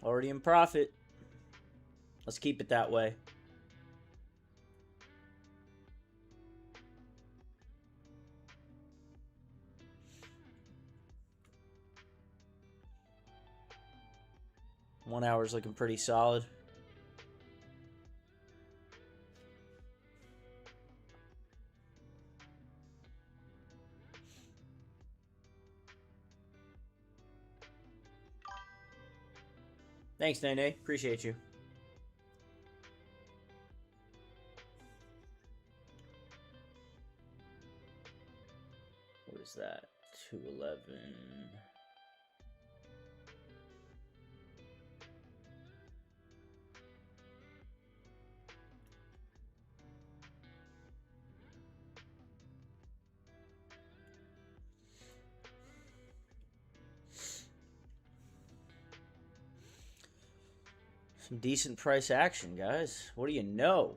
Already in profit. Let's keep it that way. One hour's looking pretty solid. Thanks, Nene. Appreciate you. What is that? 211. Some decent price action, guys. What do you know?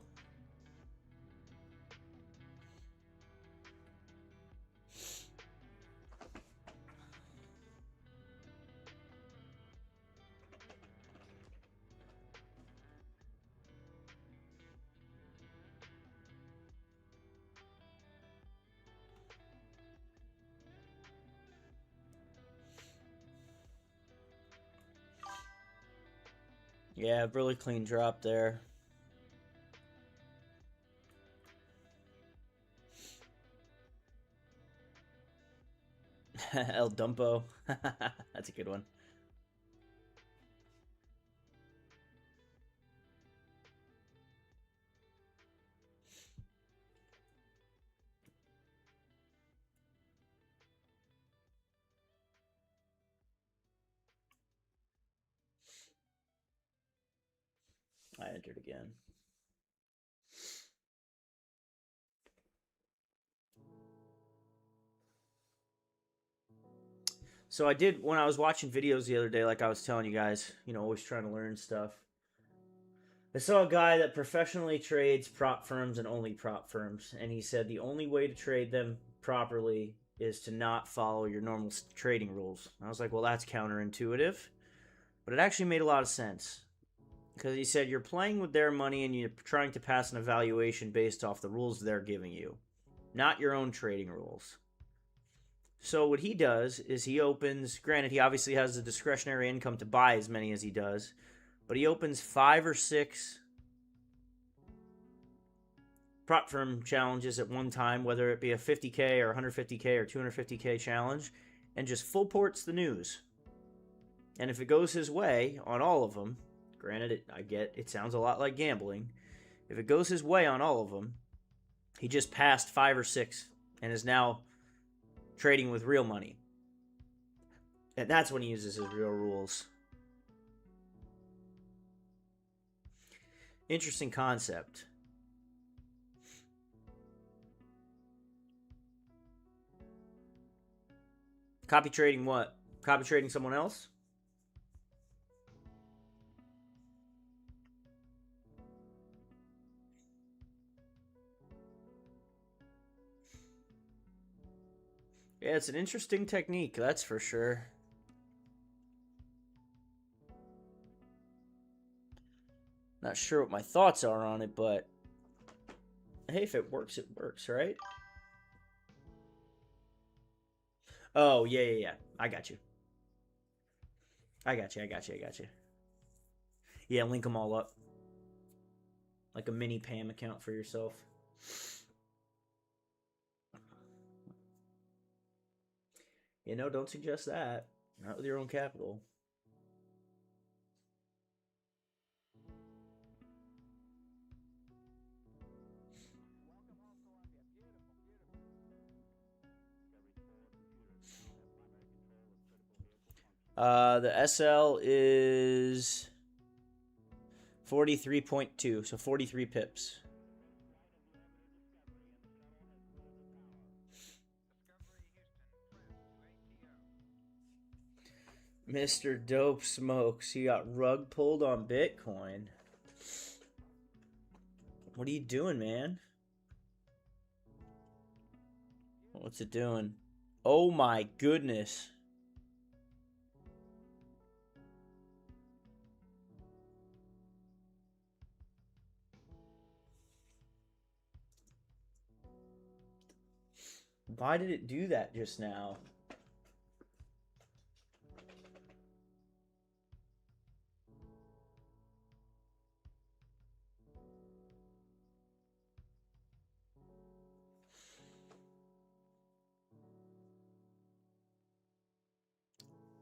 Yeah, really clean drop there. El Dumpo. That's a good one. I entered again. So I did, when I was watching videos the other day, like I was telling you guys, you know, always trying to learn stuff. I saw a guy that professionally trades prop firms and only prop firms, and he said the only way to trade them properly is to not follow your normal trading rules. I was like, well, that's counterintuitive, but it actually made a lot of sense. Because he said you're playing with their money and you're trying to pass an evaluation based off the rules they're giving you, not your own trading rules. So what he does is he opens, granted he obviously has the discretionary income to buy as many as he does, but he opens 5 or 6 prop firm challenges at one time, whether it be a 50K or 150K or 250K challenge, and just full ports the news. And if it goes his way on all of them, granted, I get it sounds a lot like gambling. If it goes his way on all of them, he just passed 5 or 6 and is now trading with real money. And that's when he uses his real rules. Interesting concept. Copy trading what? Copy trading someone else? Yeah, it's an interesting technique, that's for sure. Not sure what my thoughts are on it, but hey, if it works, right? Oh, yeah. I got you. I got you. Yeah, link them all up. Like a mini PAM account for yourself. You know, don't suggest that. Not with your own capital. The SL is 43.2, so 43 pips. Mr. Dope Smokes, he got rug pulled on Bitcoin. What are you doing, man? What's it doing? Oh my goodness. Why did it do that just now?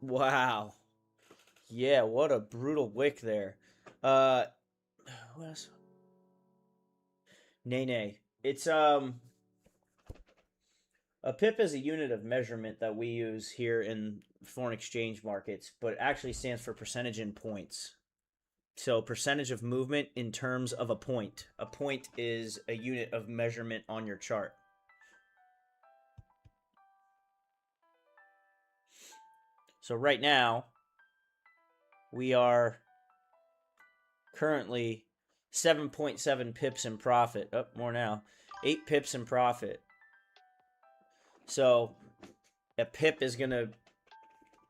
Wow. Yeah, what a brutal wick there. Uh, what else? Nay, nay. It's a pip is a unit of measurement that we use here in foreign exchange markets, but it actually stands for percentage in points. So percentage of movement in terms of a point. A point is a unit of measurement on your chart. So right now, we are currently 7.7 pips in profit. Oh, more now. 8 pips in profit. So a pip is going to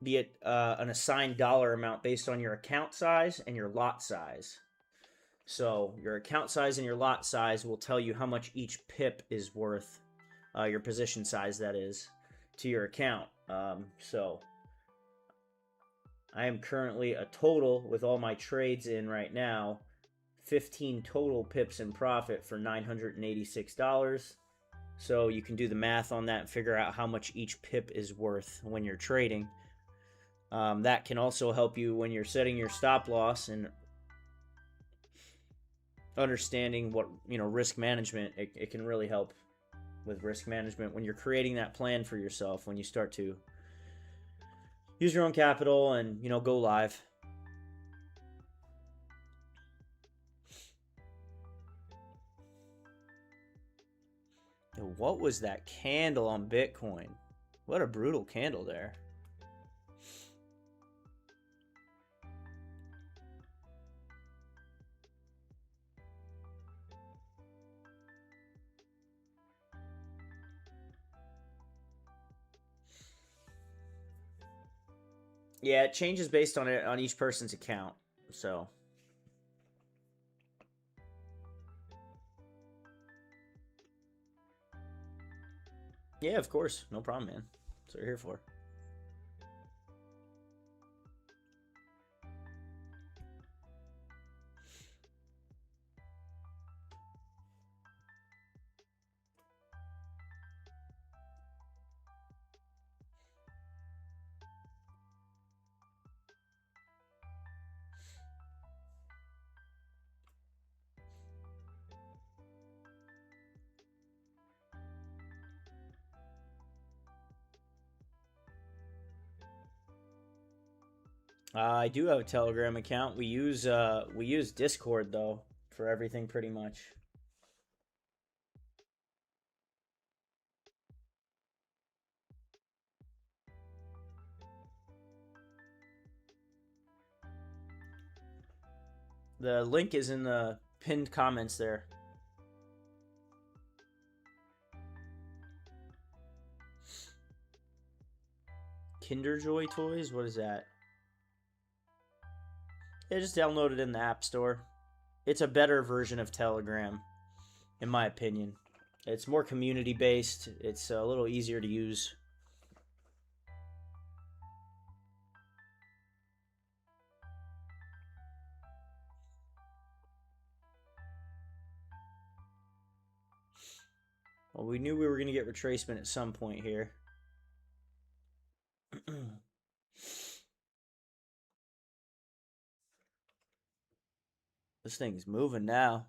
be an assigned dollar amount based on your account size and your lot size. So your account size and your lot size will tell you how much each pip is worth, your position size, that is, to your account. So I am currently a total, with all my trades in right now, 15 total pips in profit for $986. So you can do the math on that and figure out how much each pip is worth when you're trading. That can also help you when you're setting your stop loss and understanding what, risk management. It can really help with risk management when you're creating that plan for yourself, when you start to use your own capital and, go live. What was that candle on Bitcoin? What a brutal candle there. Yeah, it changes based on each person's account. So yeah, of course, no problem, man. That's what we're here for. I do have a Telegram account. We use Discord though for everything pretty much. The link is in the pinned comments there. Kinder Joy toys? What is that? Yeah, just download it in the App Store. It's a better version of Telegram, in my opinion. It's more community based. It's a little easier to use. Well, we knew we were going to get retracement at some point here. This thing's moving now.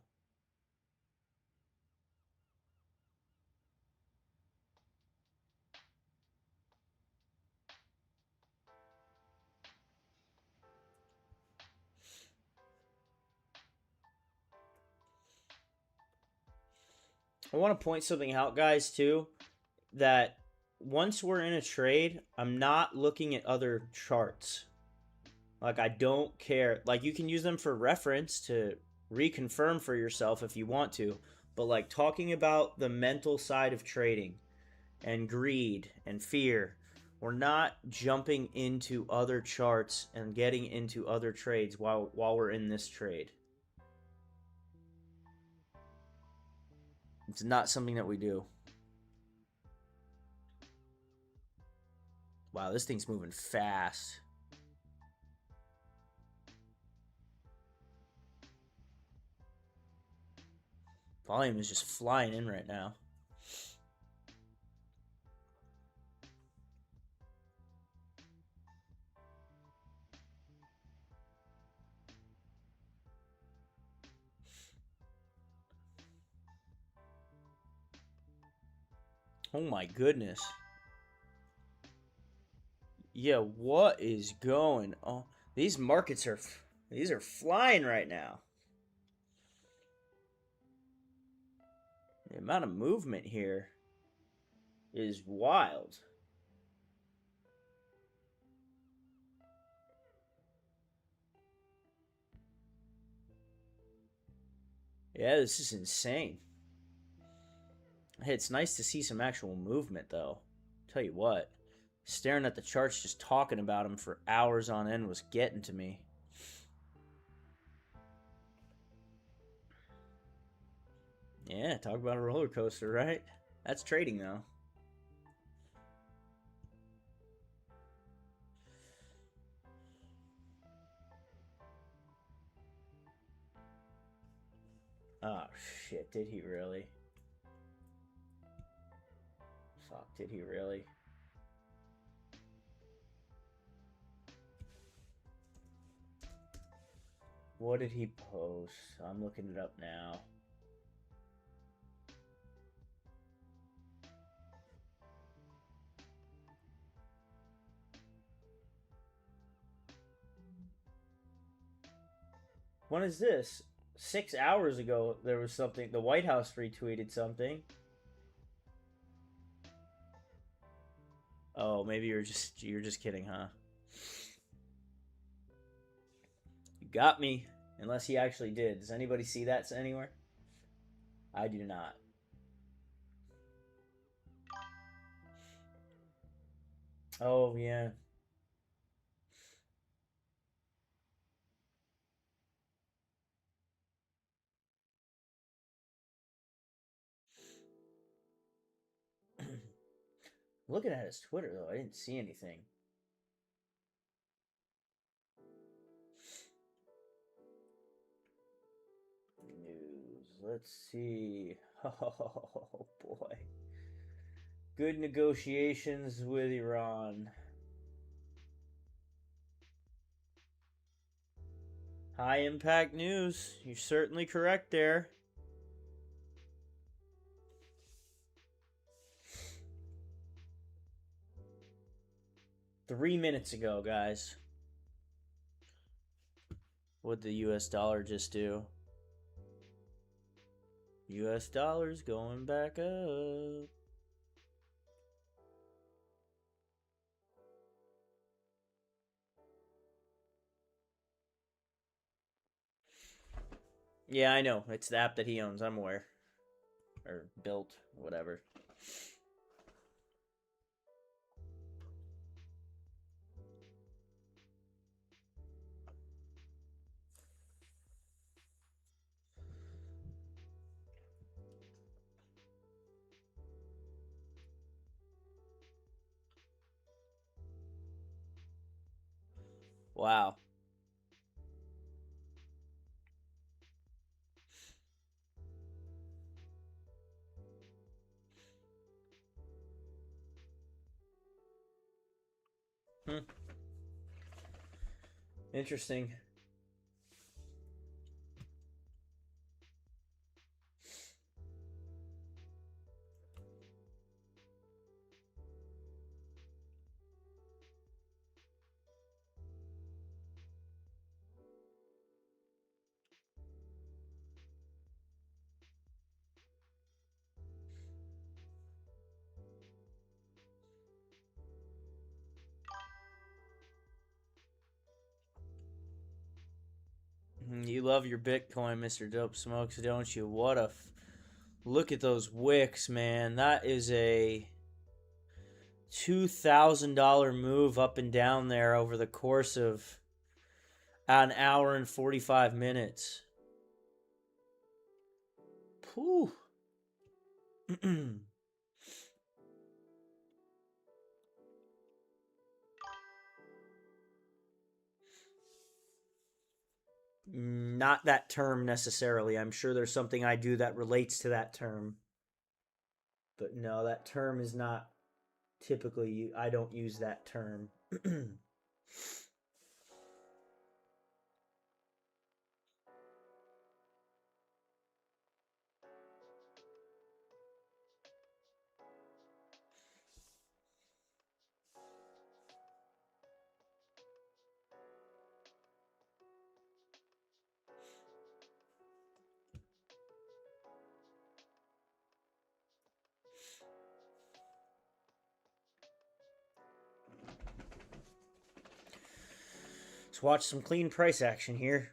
I want to point something out, guys, too, that once we're in a trade, I'm not looking at other charts. Like, I don't care. Like, you can use them for reference to reconfirm for yourself if you want to. But, like, talking about the mental side of trading and greed and fear, we're not jumping into other charts and getting into other trades while we're in this trade. It's not something that we do. Wow, this thing's moving fast. Volume is just flying in right now. Oh my goodness. Yeah, what is going on? These markets are flying right now. The amount of movement here is wild. Yeah, this is insane. Hey, it's nice to see some actual movement, though. Tell you what, staring at the charts, just talking about them for hours on end was getting to me. Yeah, talk about a roller coaster, right? That's trading, though. Oh, shit, did he really? Fuck, did he really? What did he post? I'm looking it up now. When is this? 6 hours ago, there was something. The White House retweeted something. Oh, maybe you're just kidding, huh? You got me. Unless he actually did. Does anybody see that anywhere? I do not. Oh yeah. Looking at his Twitter though, I didn't see anything. News. Let's see. Oh boy. Good negotiations with Iran. High impact news. You're certainly correct there. $3 minutes ago, guys. What'd the US dollar just do? US dollar's going back up. Yeah, I know. It's the app that he owns. I'm aware. Or built, whatever. Wow. Hmm. Interesting. You love your Bitcoin, Mr. Dope Smokes, don't you? What a look at those wicks, man. That is a $2,000 move up and down there over the course of an hour and 45 minutes. Whew. Not that term necessarily. I'm sure there's something I do that relates to that term. But no, that term is not typically, I don't use that term. Let's watch some clean price action here.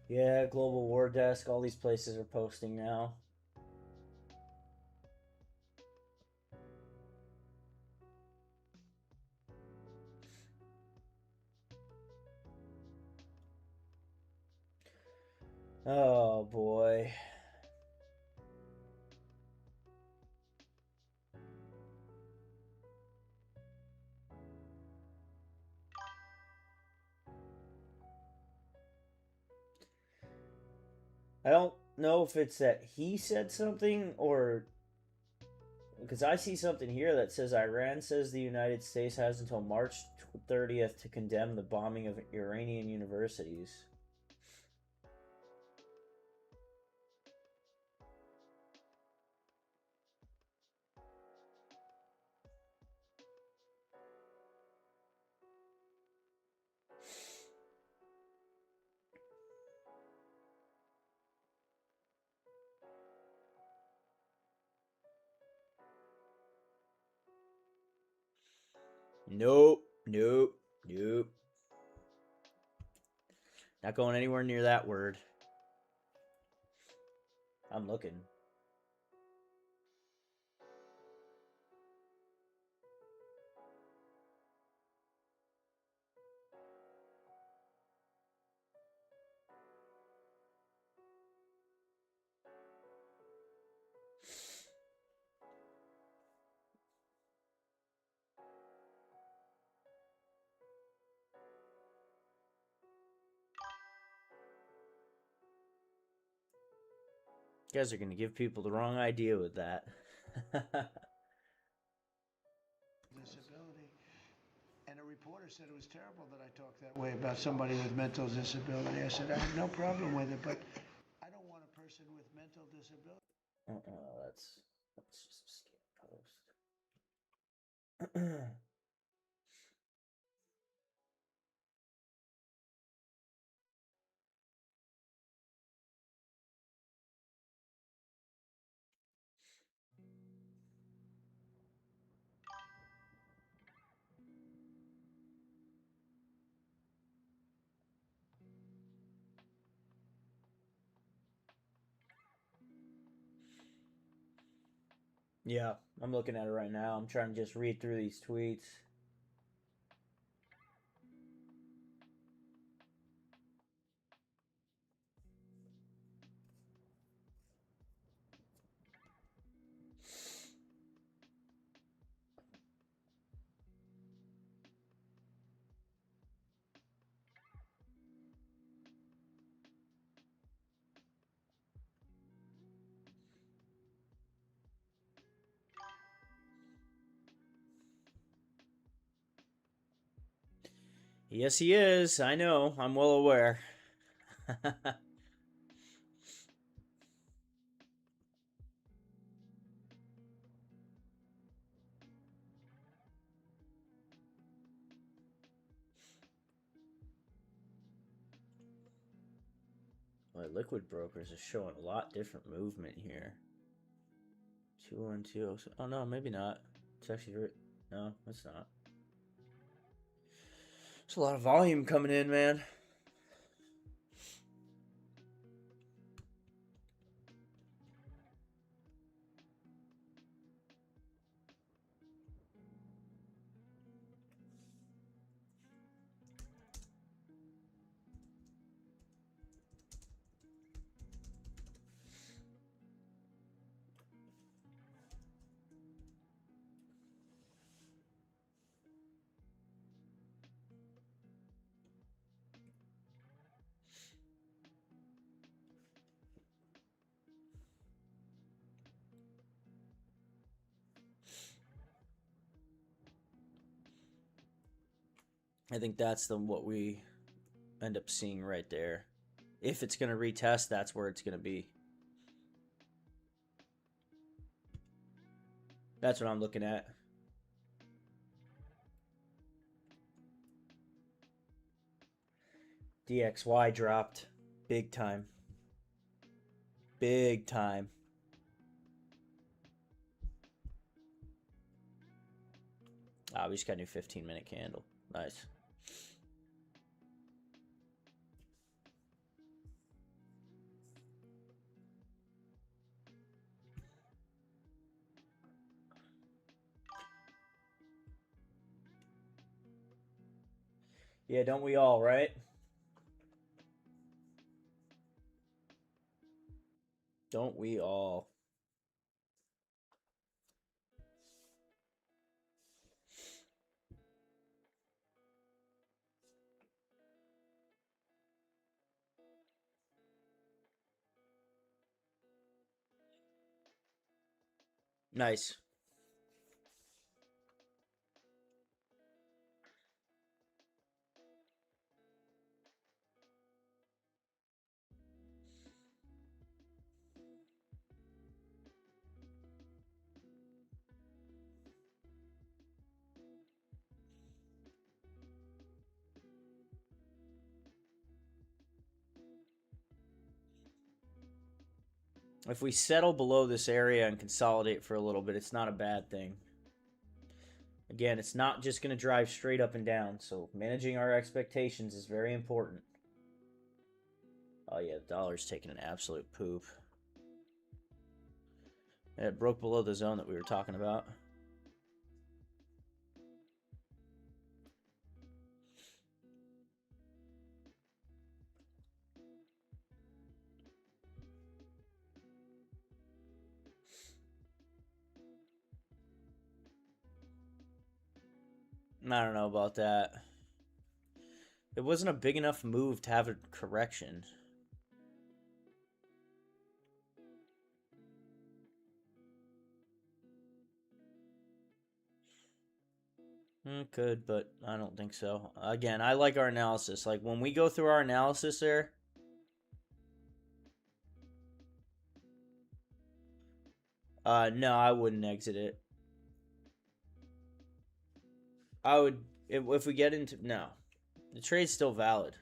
Yeah, Global War Desk, all these places are posting now. Oh boy. I don't know if it's that he said something or because I see something here that says Iran says the United States has until March 30th to condemn the bombing of Iranian universities. Nope, nope, nope. Not going anywhere near that word. I'm looking. You guys are going to give people the wrong idea with that. Disability. And a reporter said it was terrible that I talked that way about somebody with mental disability. I said, I have no problem with it, but I don't want a person with mental disability. That's just a scam post. Yeah, I'm looking at it right now. I'm trying to just read through these tweets. Yes, he is. I know. I'm well aware. My liquid brokers are showing a lot different movement here. 212. Oh no, maybe not. It's actually no, it's not. There's a lot of volume coming in, man. I think that's what we end up seeing right there. If it's going to retest, that's where it's going to be. That's what I'm looking at. DXY dropped big time. Big time. Ah, we just got a new 15-minute candle. Nice. Yeah, don't we all, right? Don't we all? Nice. If we settle below this area and consolidate for a little bit, it's not a bad thing. Again, it's not just going to drive straight up and down, so managing our expectations is very important. Oh yeah, the dollar's taking an absolute poop. It broke below the zone that we were talking about. I don't know about that. It wasn't a big enough move to have a correction. Could, but I don't think so. Again, I like our analysis. Like, when we go through our analysis there, no, I wouldn't exit it. I would, if we get into, no. The trade's still valid.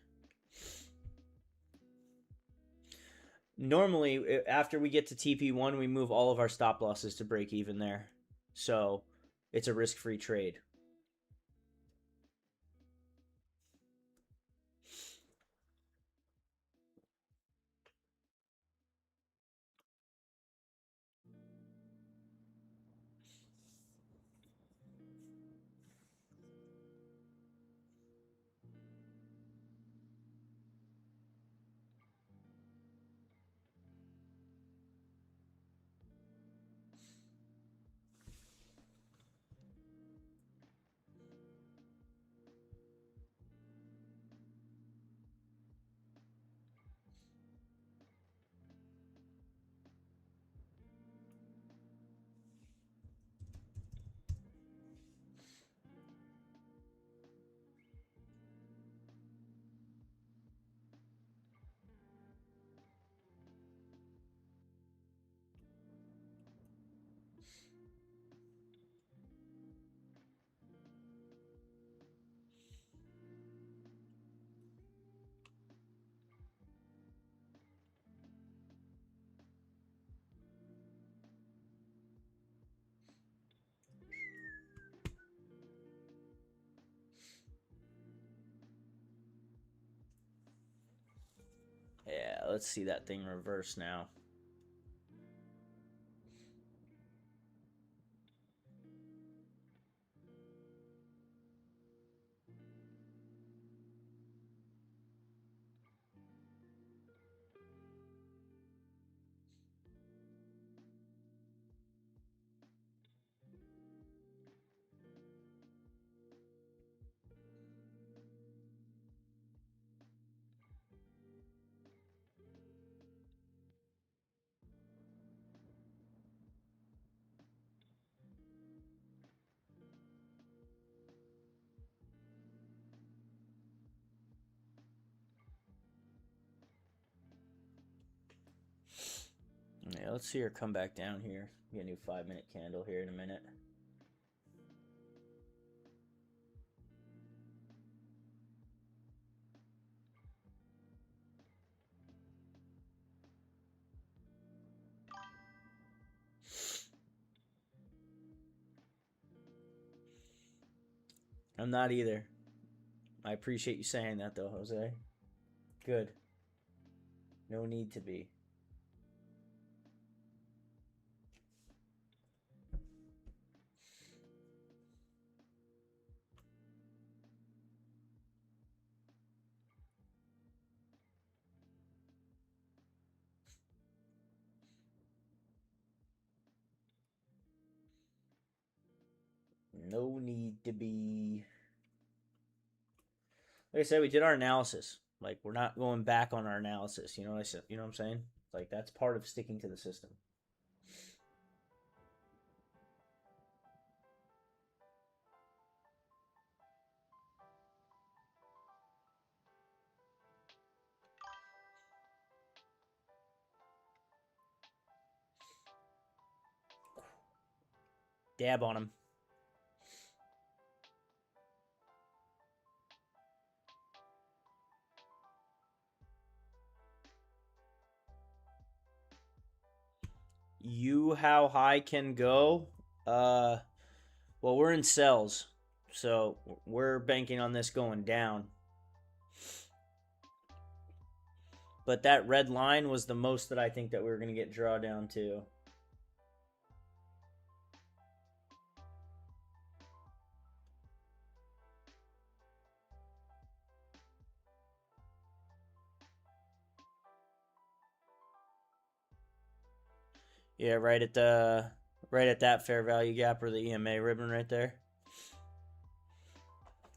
Normally, after we get to TP1, we move all of our stop losses to break even there. So, it's a risk-free trade. Yeah, let's see that thing reverse now. Yeah, let's see her come back down here. Get a new 5-minute candle here in a minute. I'm not either. I appreciate you saying that, though, Jose. Good. No need to be. No need to be. Like I said, we did our analysis. Like, we're not going back on our analysis. You know what I said? You know what I'm saying? Like, that's part of sticking to the system. Dab on him. You how high can go? Well, we're in sells, so we're banking on this going down. But that red line was the most that I think that we were going to get drawdown to. Yeah, right at that fair value gap or the EMA ribbon right there.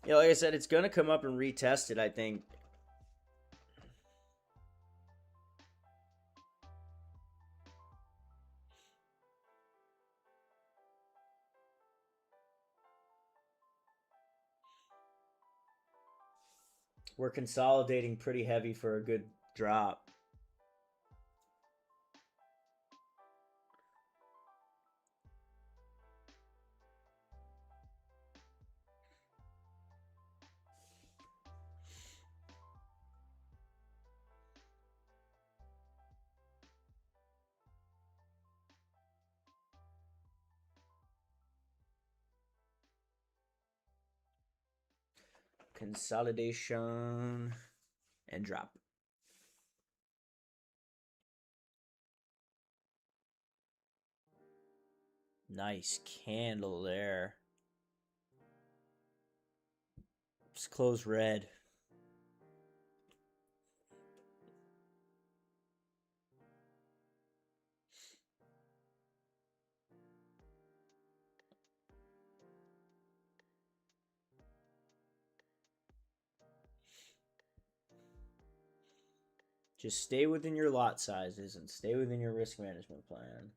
Yeah, like I said, it's gonna come up and retest it, I think. We're consolidating pretty heavy for a good drop. Consolidation and drop. Nice candle there. Just close red. Just stay within your lot sizes and stay within your risk management plan.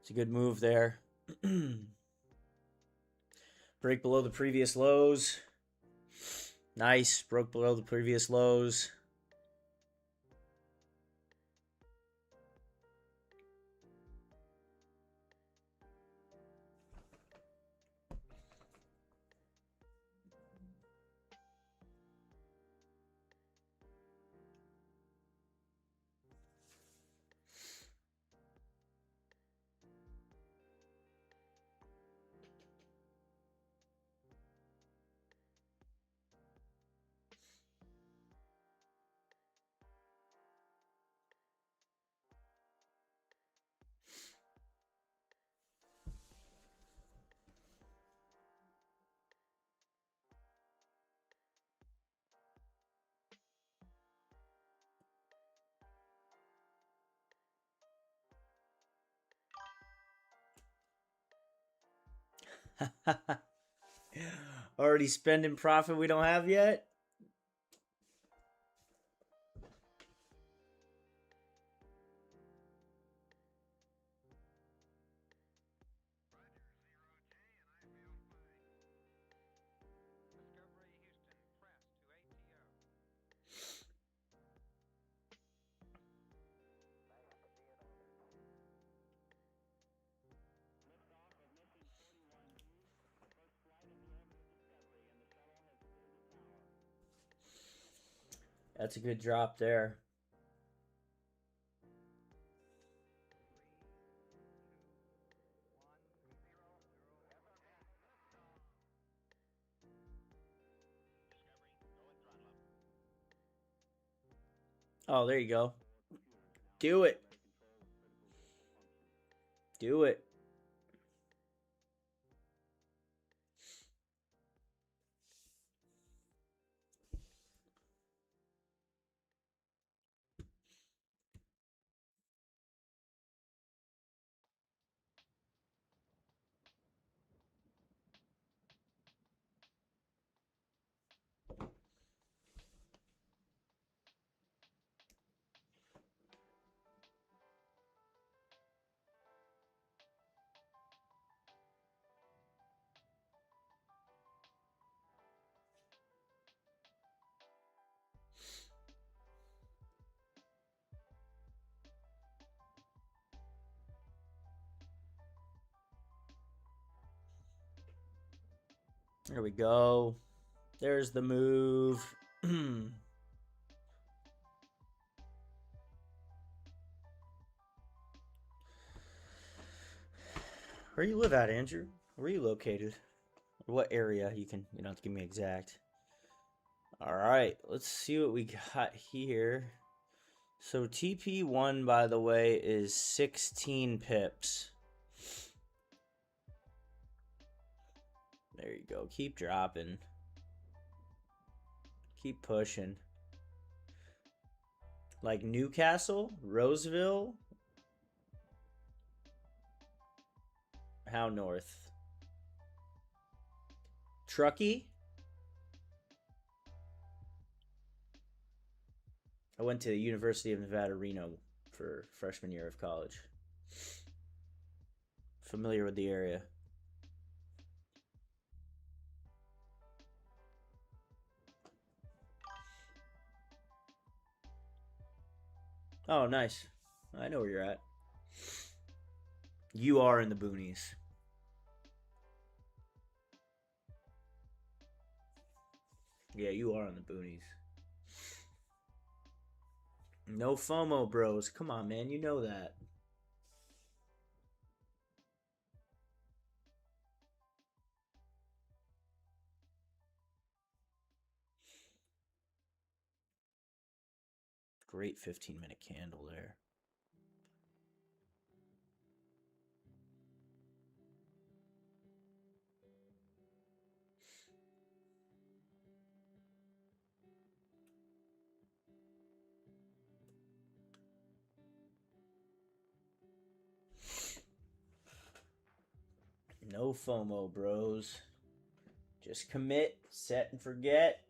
It's a good move there. Break below the previous lows. Nice. Broke below the previous lows. Already spending profit we don't have yet? That's a good drop there. Oh, there you go. Do it. Do it. There we go. There's the move. Where you live at, Andrew? Where are you located? What area? You don't have to give me exact. All right, let's see what we got here. So TP1, by the way, is 16 pips. There you go. Keep dropping. Keep pushing. Like Newcastle, Roseville. How north? Truckee? I went to the University of Nevada, Reno for freshman year of college. Familiar with the area. Oh, nice. I know where you're at. You are in the boonies. Yeah, you are in the boonies. No FOMO, bros. Come on, man. You know that. Great 15-minute candle there. No FOMO, bros. Just commit, set, and forget.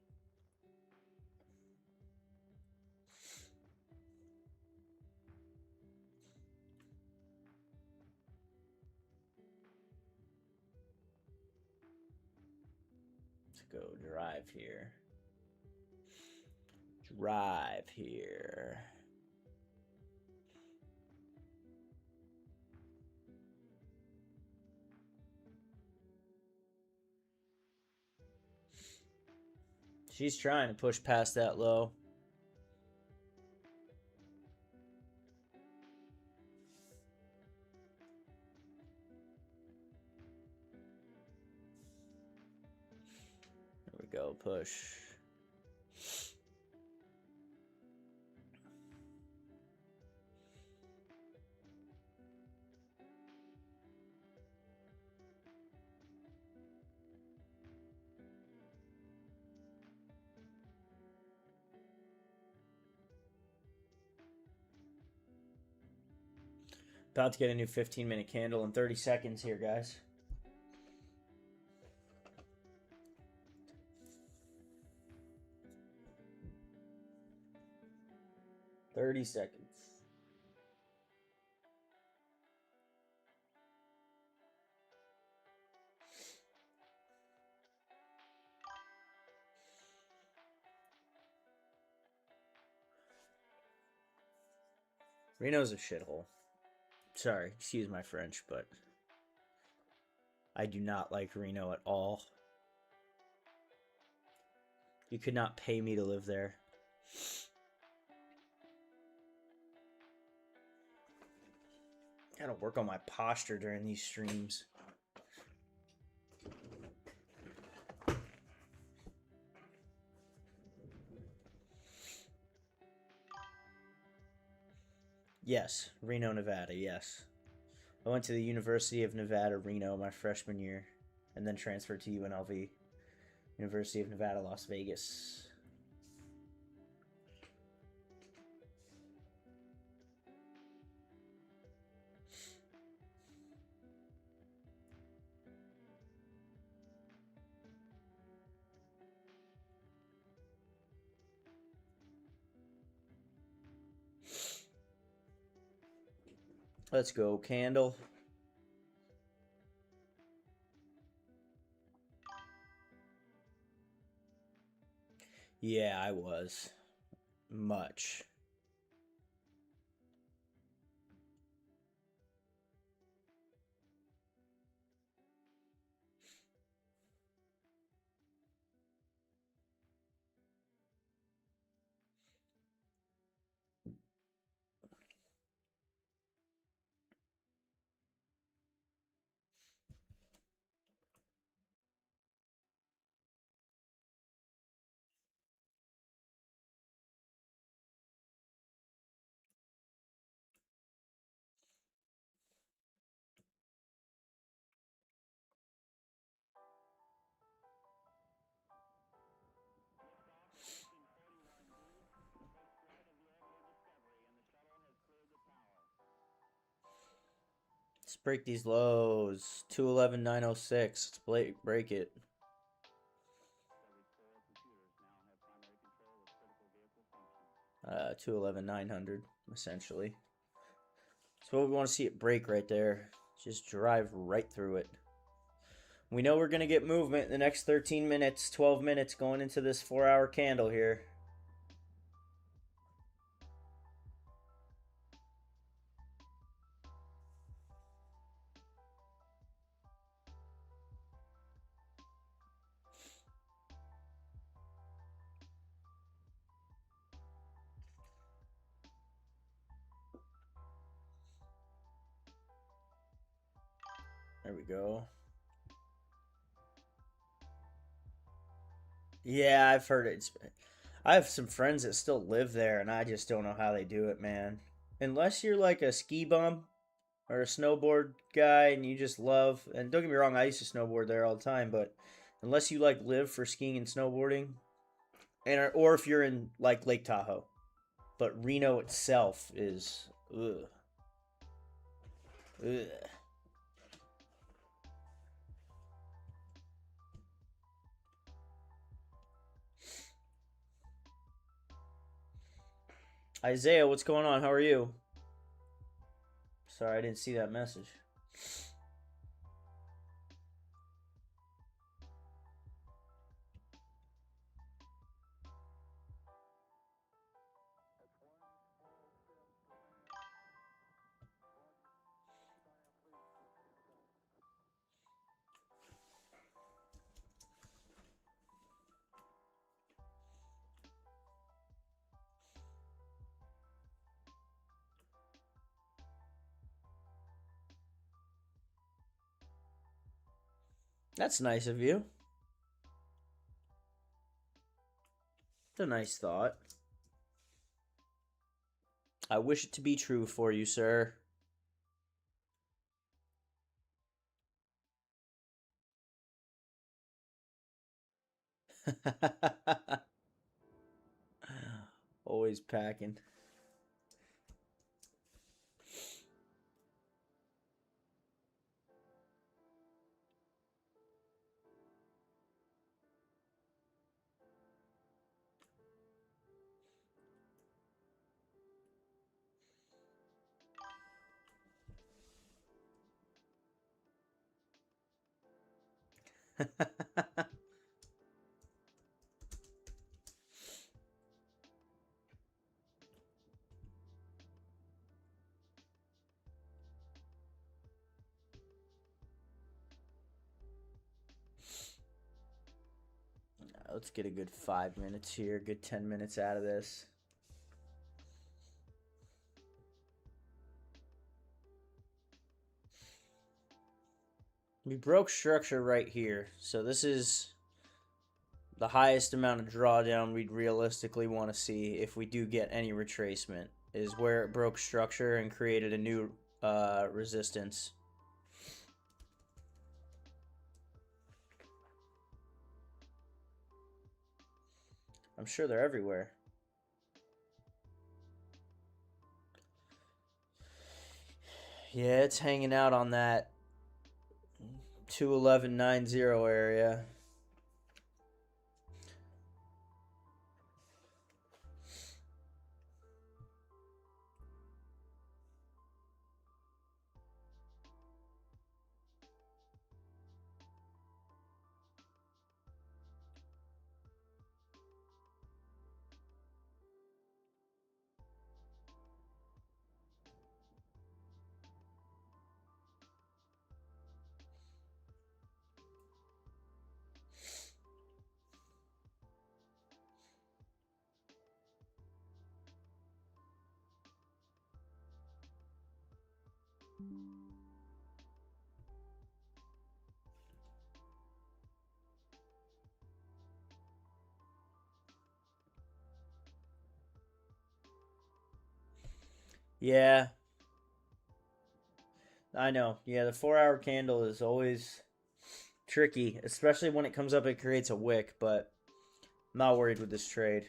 Let's go drive here. Drive here. She's trying to push past that low. There we go, push. About to get a new 15-minute candle in 30 seconds here, guys. Thirty seconds. Reno's a shithole. Sorry, excuse my French, but I do not like Reno at all. You could not pay me to live there. Gotta work on my posture during these streams. Yes, Reno, Nevada, yes. I went to the University of Nevada, Reno, my freshman year, and then transferred to UNLV, University of Nevada, Las Vegas. Let's go, candle. Yeah, I was. Much. Let's break these lows. 211,906. Let's break it. Uh, 211,900, essentially. So what we want to see it break right there. Just drive right through it. We know we're going to get movement in the next 13 minutes, 12 minutes going into this 4-hour candle here. There we go. Yeah, I've heard it. I have some friends that still live there, and I just don't know how they do it, man. Unless you're like a ski bum or a snowboard guy and you just love, and don't get me wrong, I used to snowboard there all the time, but unless you like live for skiing and snowboarding, and or if you're in like Lake Tahoe, but Reno itself is ugh. Ugh. Isaiah, what's going on? How are you? Sorry, I didn't see that message. That's nice of you. It's a nice thought. I wish it to be true for you, sir. Always packing. let's get a good 5 minutes here, good 10 minutes out of this. We broke structure right here, so this is the highest amount of drawdown we'd realistically want to see if we do get any retracement, is where it broke structure and created a new resistance. I'm sure they're everywhere. Yeah, it's hanging out on that 211.90 area. Yeah, I know. Yeah, the 4-hour candle is always tricky, especially when it comes up it creates a wick, but I'm not worried with this trade.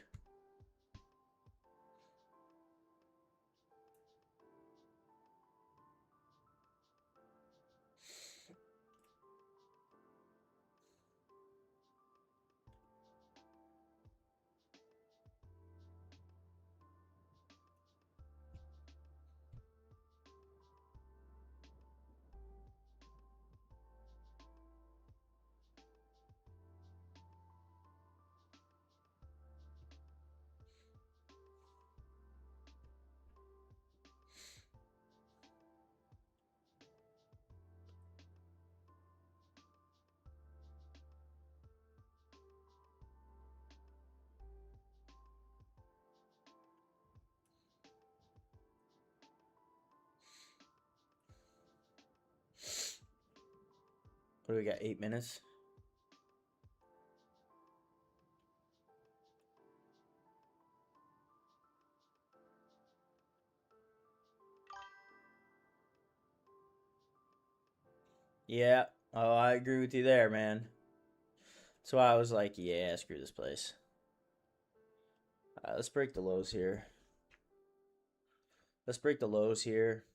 What do we got? 8 minutes? Yeah. Oh, I agree with you there, man. So I was like, yeah, screw this place. Let's break the lows here. Let's break the lows here.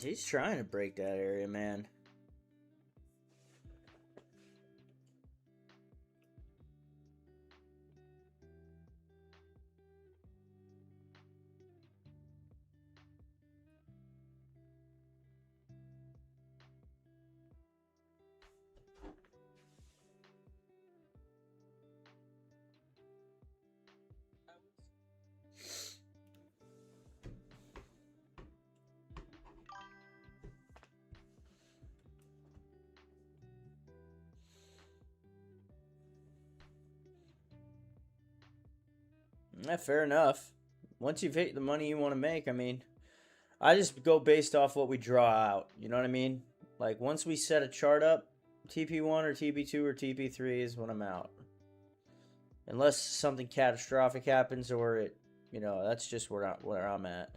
He's trying to break that area, man. Yeah, fair enough. Once you've hit the money you want to make, I mean, I just go based off what we draw out. You know what I mean? Like, once we set a chart up, TP1 or TP2 or TP3 is when I'm out. Unless something catastrophic happens or it, that's just where I'm at.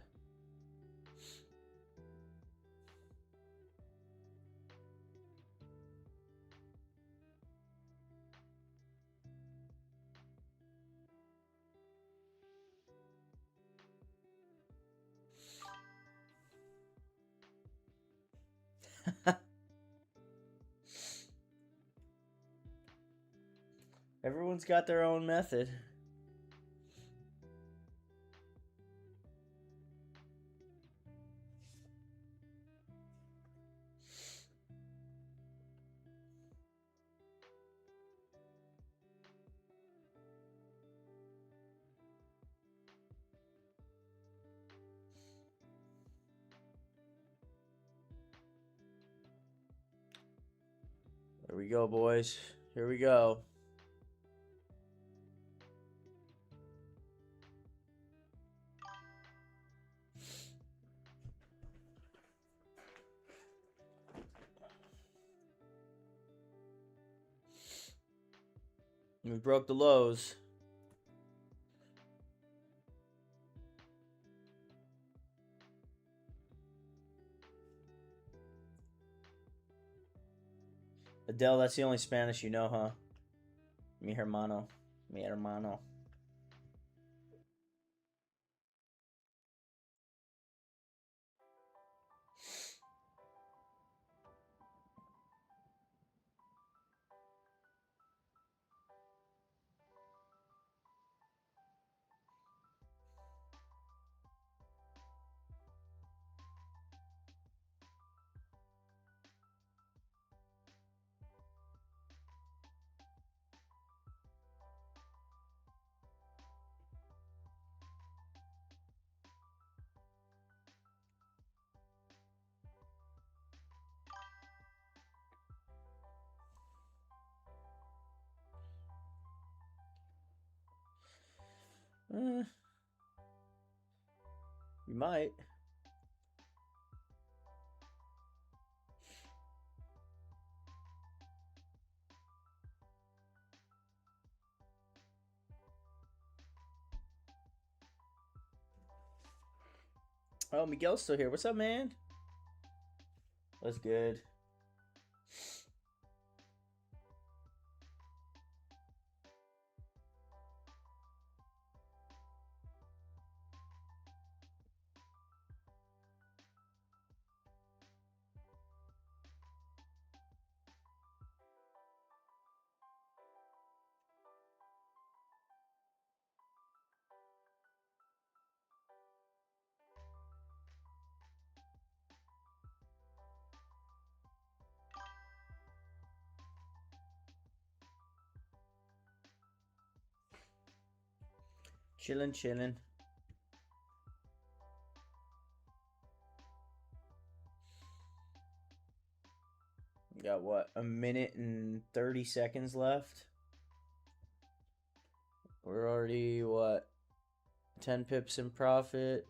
Everyone's got their own method. Here we go, boys. Here we go. We broke the lows. Adele, that's the only Spanish you know, huh? Mi hermano. Mi hermano. You might. Oh, Miguel's still here. What's up, man? That's good. Chillin', chillin'. We got what? A minute and 30 seconds left. We're already, what? 10 pips in profit.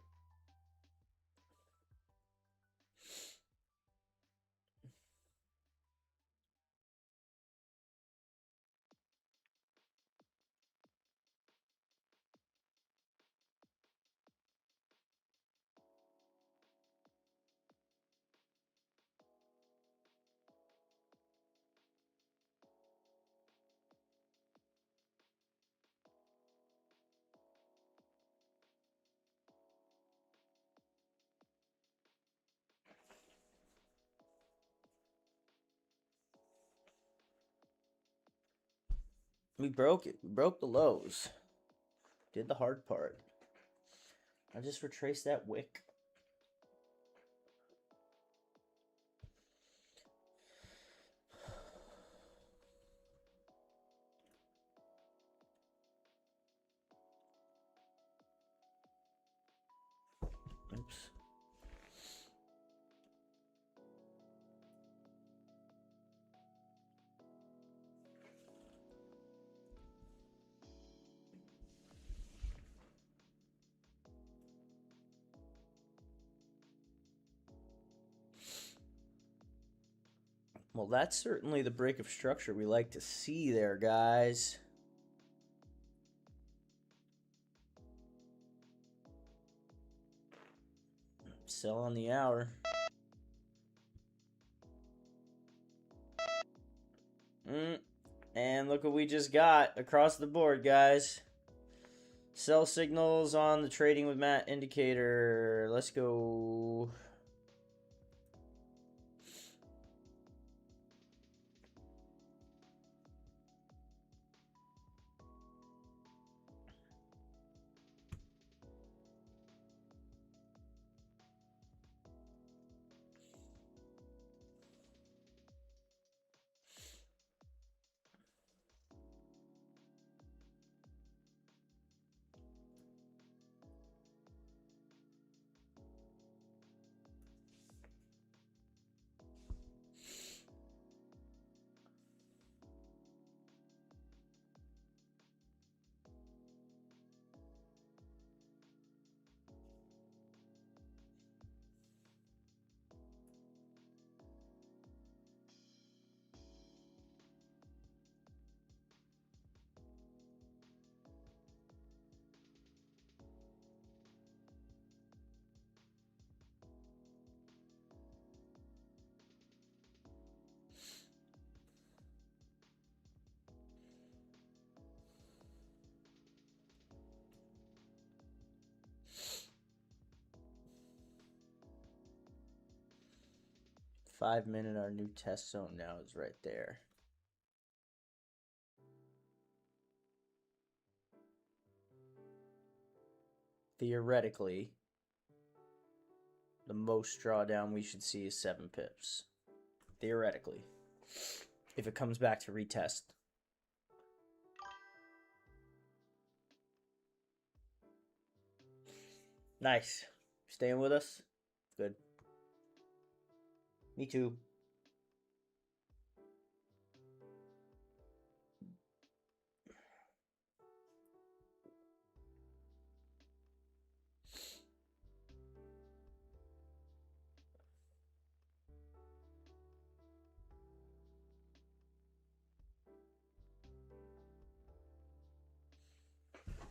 We broke it. We broke the lows. Did the hard part. I just retraced that wick. Oops. Well, that's certainly the break of structure we like to see there, guys. Sell on the hour. And look what we just got across the board, guys. Sell signals on the trading with Matt indicator. Let's go. 5-minute, our new test zone now is right there. Theoretically, the most drawdown we should see is 7 pips. Theoretically. If it comes back to retest. Nice. Staying with us? Good. Me too.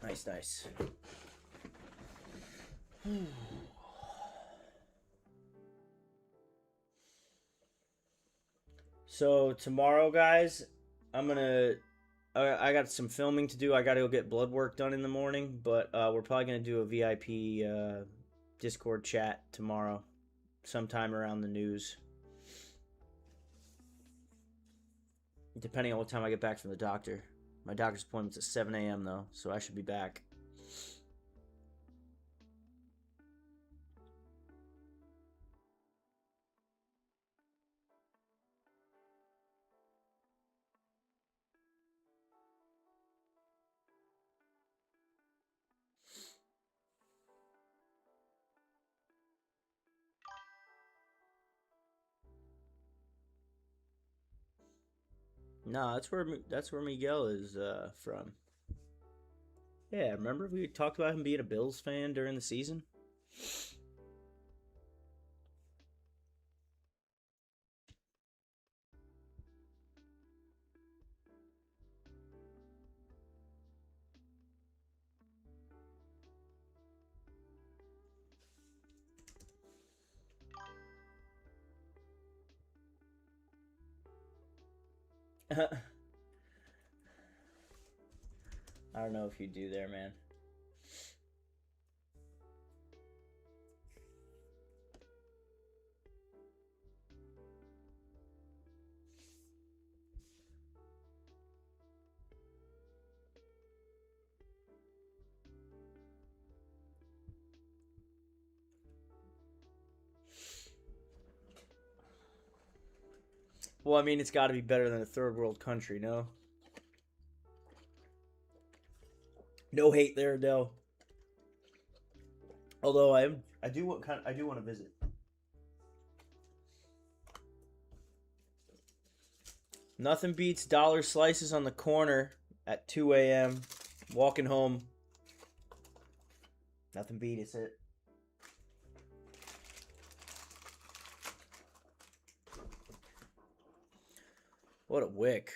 Nice, nice. So tomorrow, guys, I got some filming to do. I got to go get blood work done in the morning, but we're probably going to do a VIP Discord chat tomorrow, sometime around the news. Depending on what time I get back from the doctor. My doctor's appointment's at 7 a.m. though, so I should be back. No, that's where Miguel is from. Yeah, remember we talked about him being a Bills fan during the season? I don't know if you do there, man. Well, I mean, it's got to be better than a third world country, no? No hate there, Adele. Although I do want to visit. Nothing beats dollar slices on the corner at 2 a.m. Walking home. Nothing beats it. What a wick.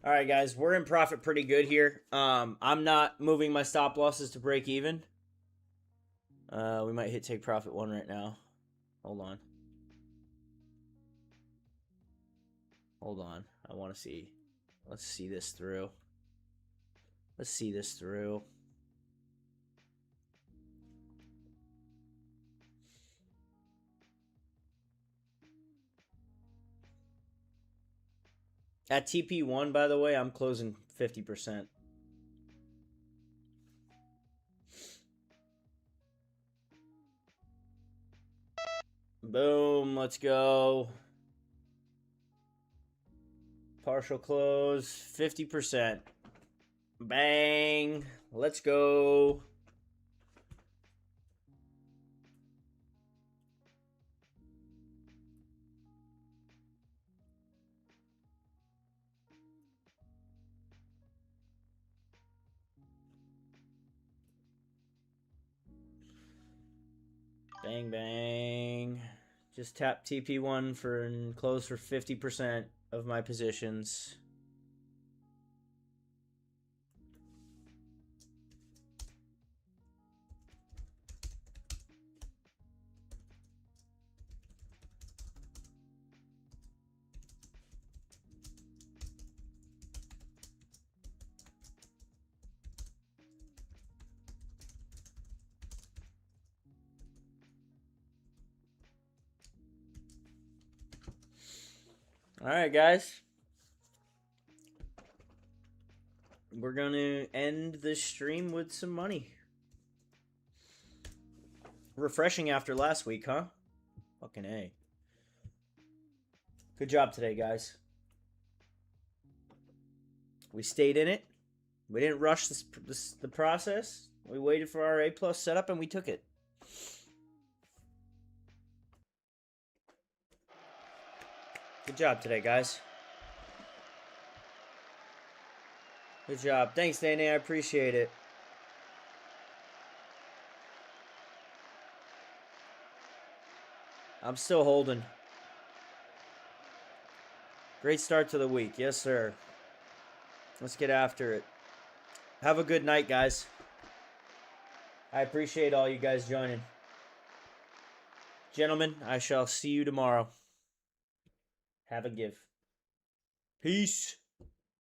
All right, guys, we're in profit pretty good here. I'm not moving my stop losses to break even. We might hit take profit 1 right now. Hold on. Hold on. I want to see. Let's see this through. Let's see this through. At TP1, by the way, I'm closing 50%. Boom, let's go. Partial close, 50%. Bang, let's go. Bang, bang. Just tap TP1 for and close for 50% of my positions. All right, guys. We're going to end this stream with some money. Refreshing after last week, huh? Fucking A. Good job today, guys. We stayed in it. We didn't rush the process. We waited for our A+ setup and we took it. Good job today, guys. Good job. Thanks, Danny. I appreciate it. I'm still holding. Great start to the week. Yes, sir. Let's get after it. Have a good night, guys. I appreciate all you guys joining. Gentlemen, I shall see you tomorrow. Have a give. Peace.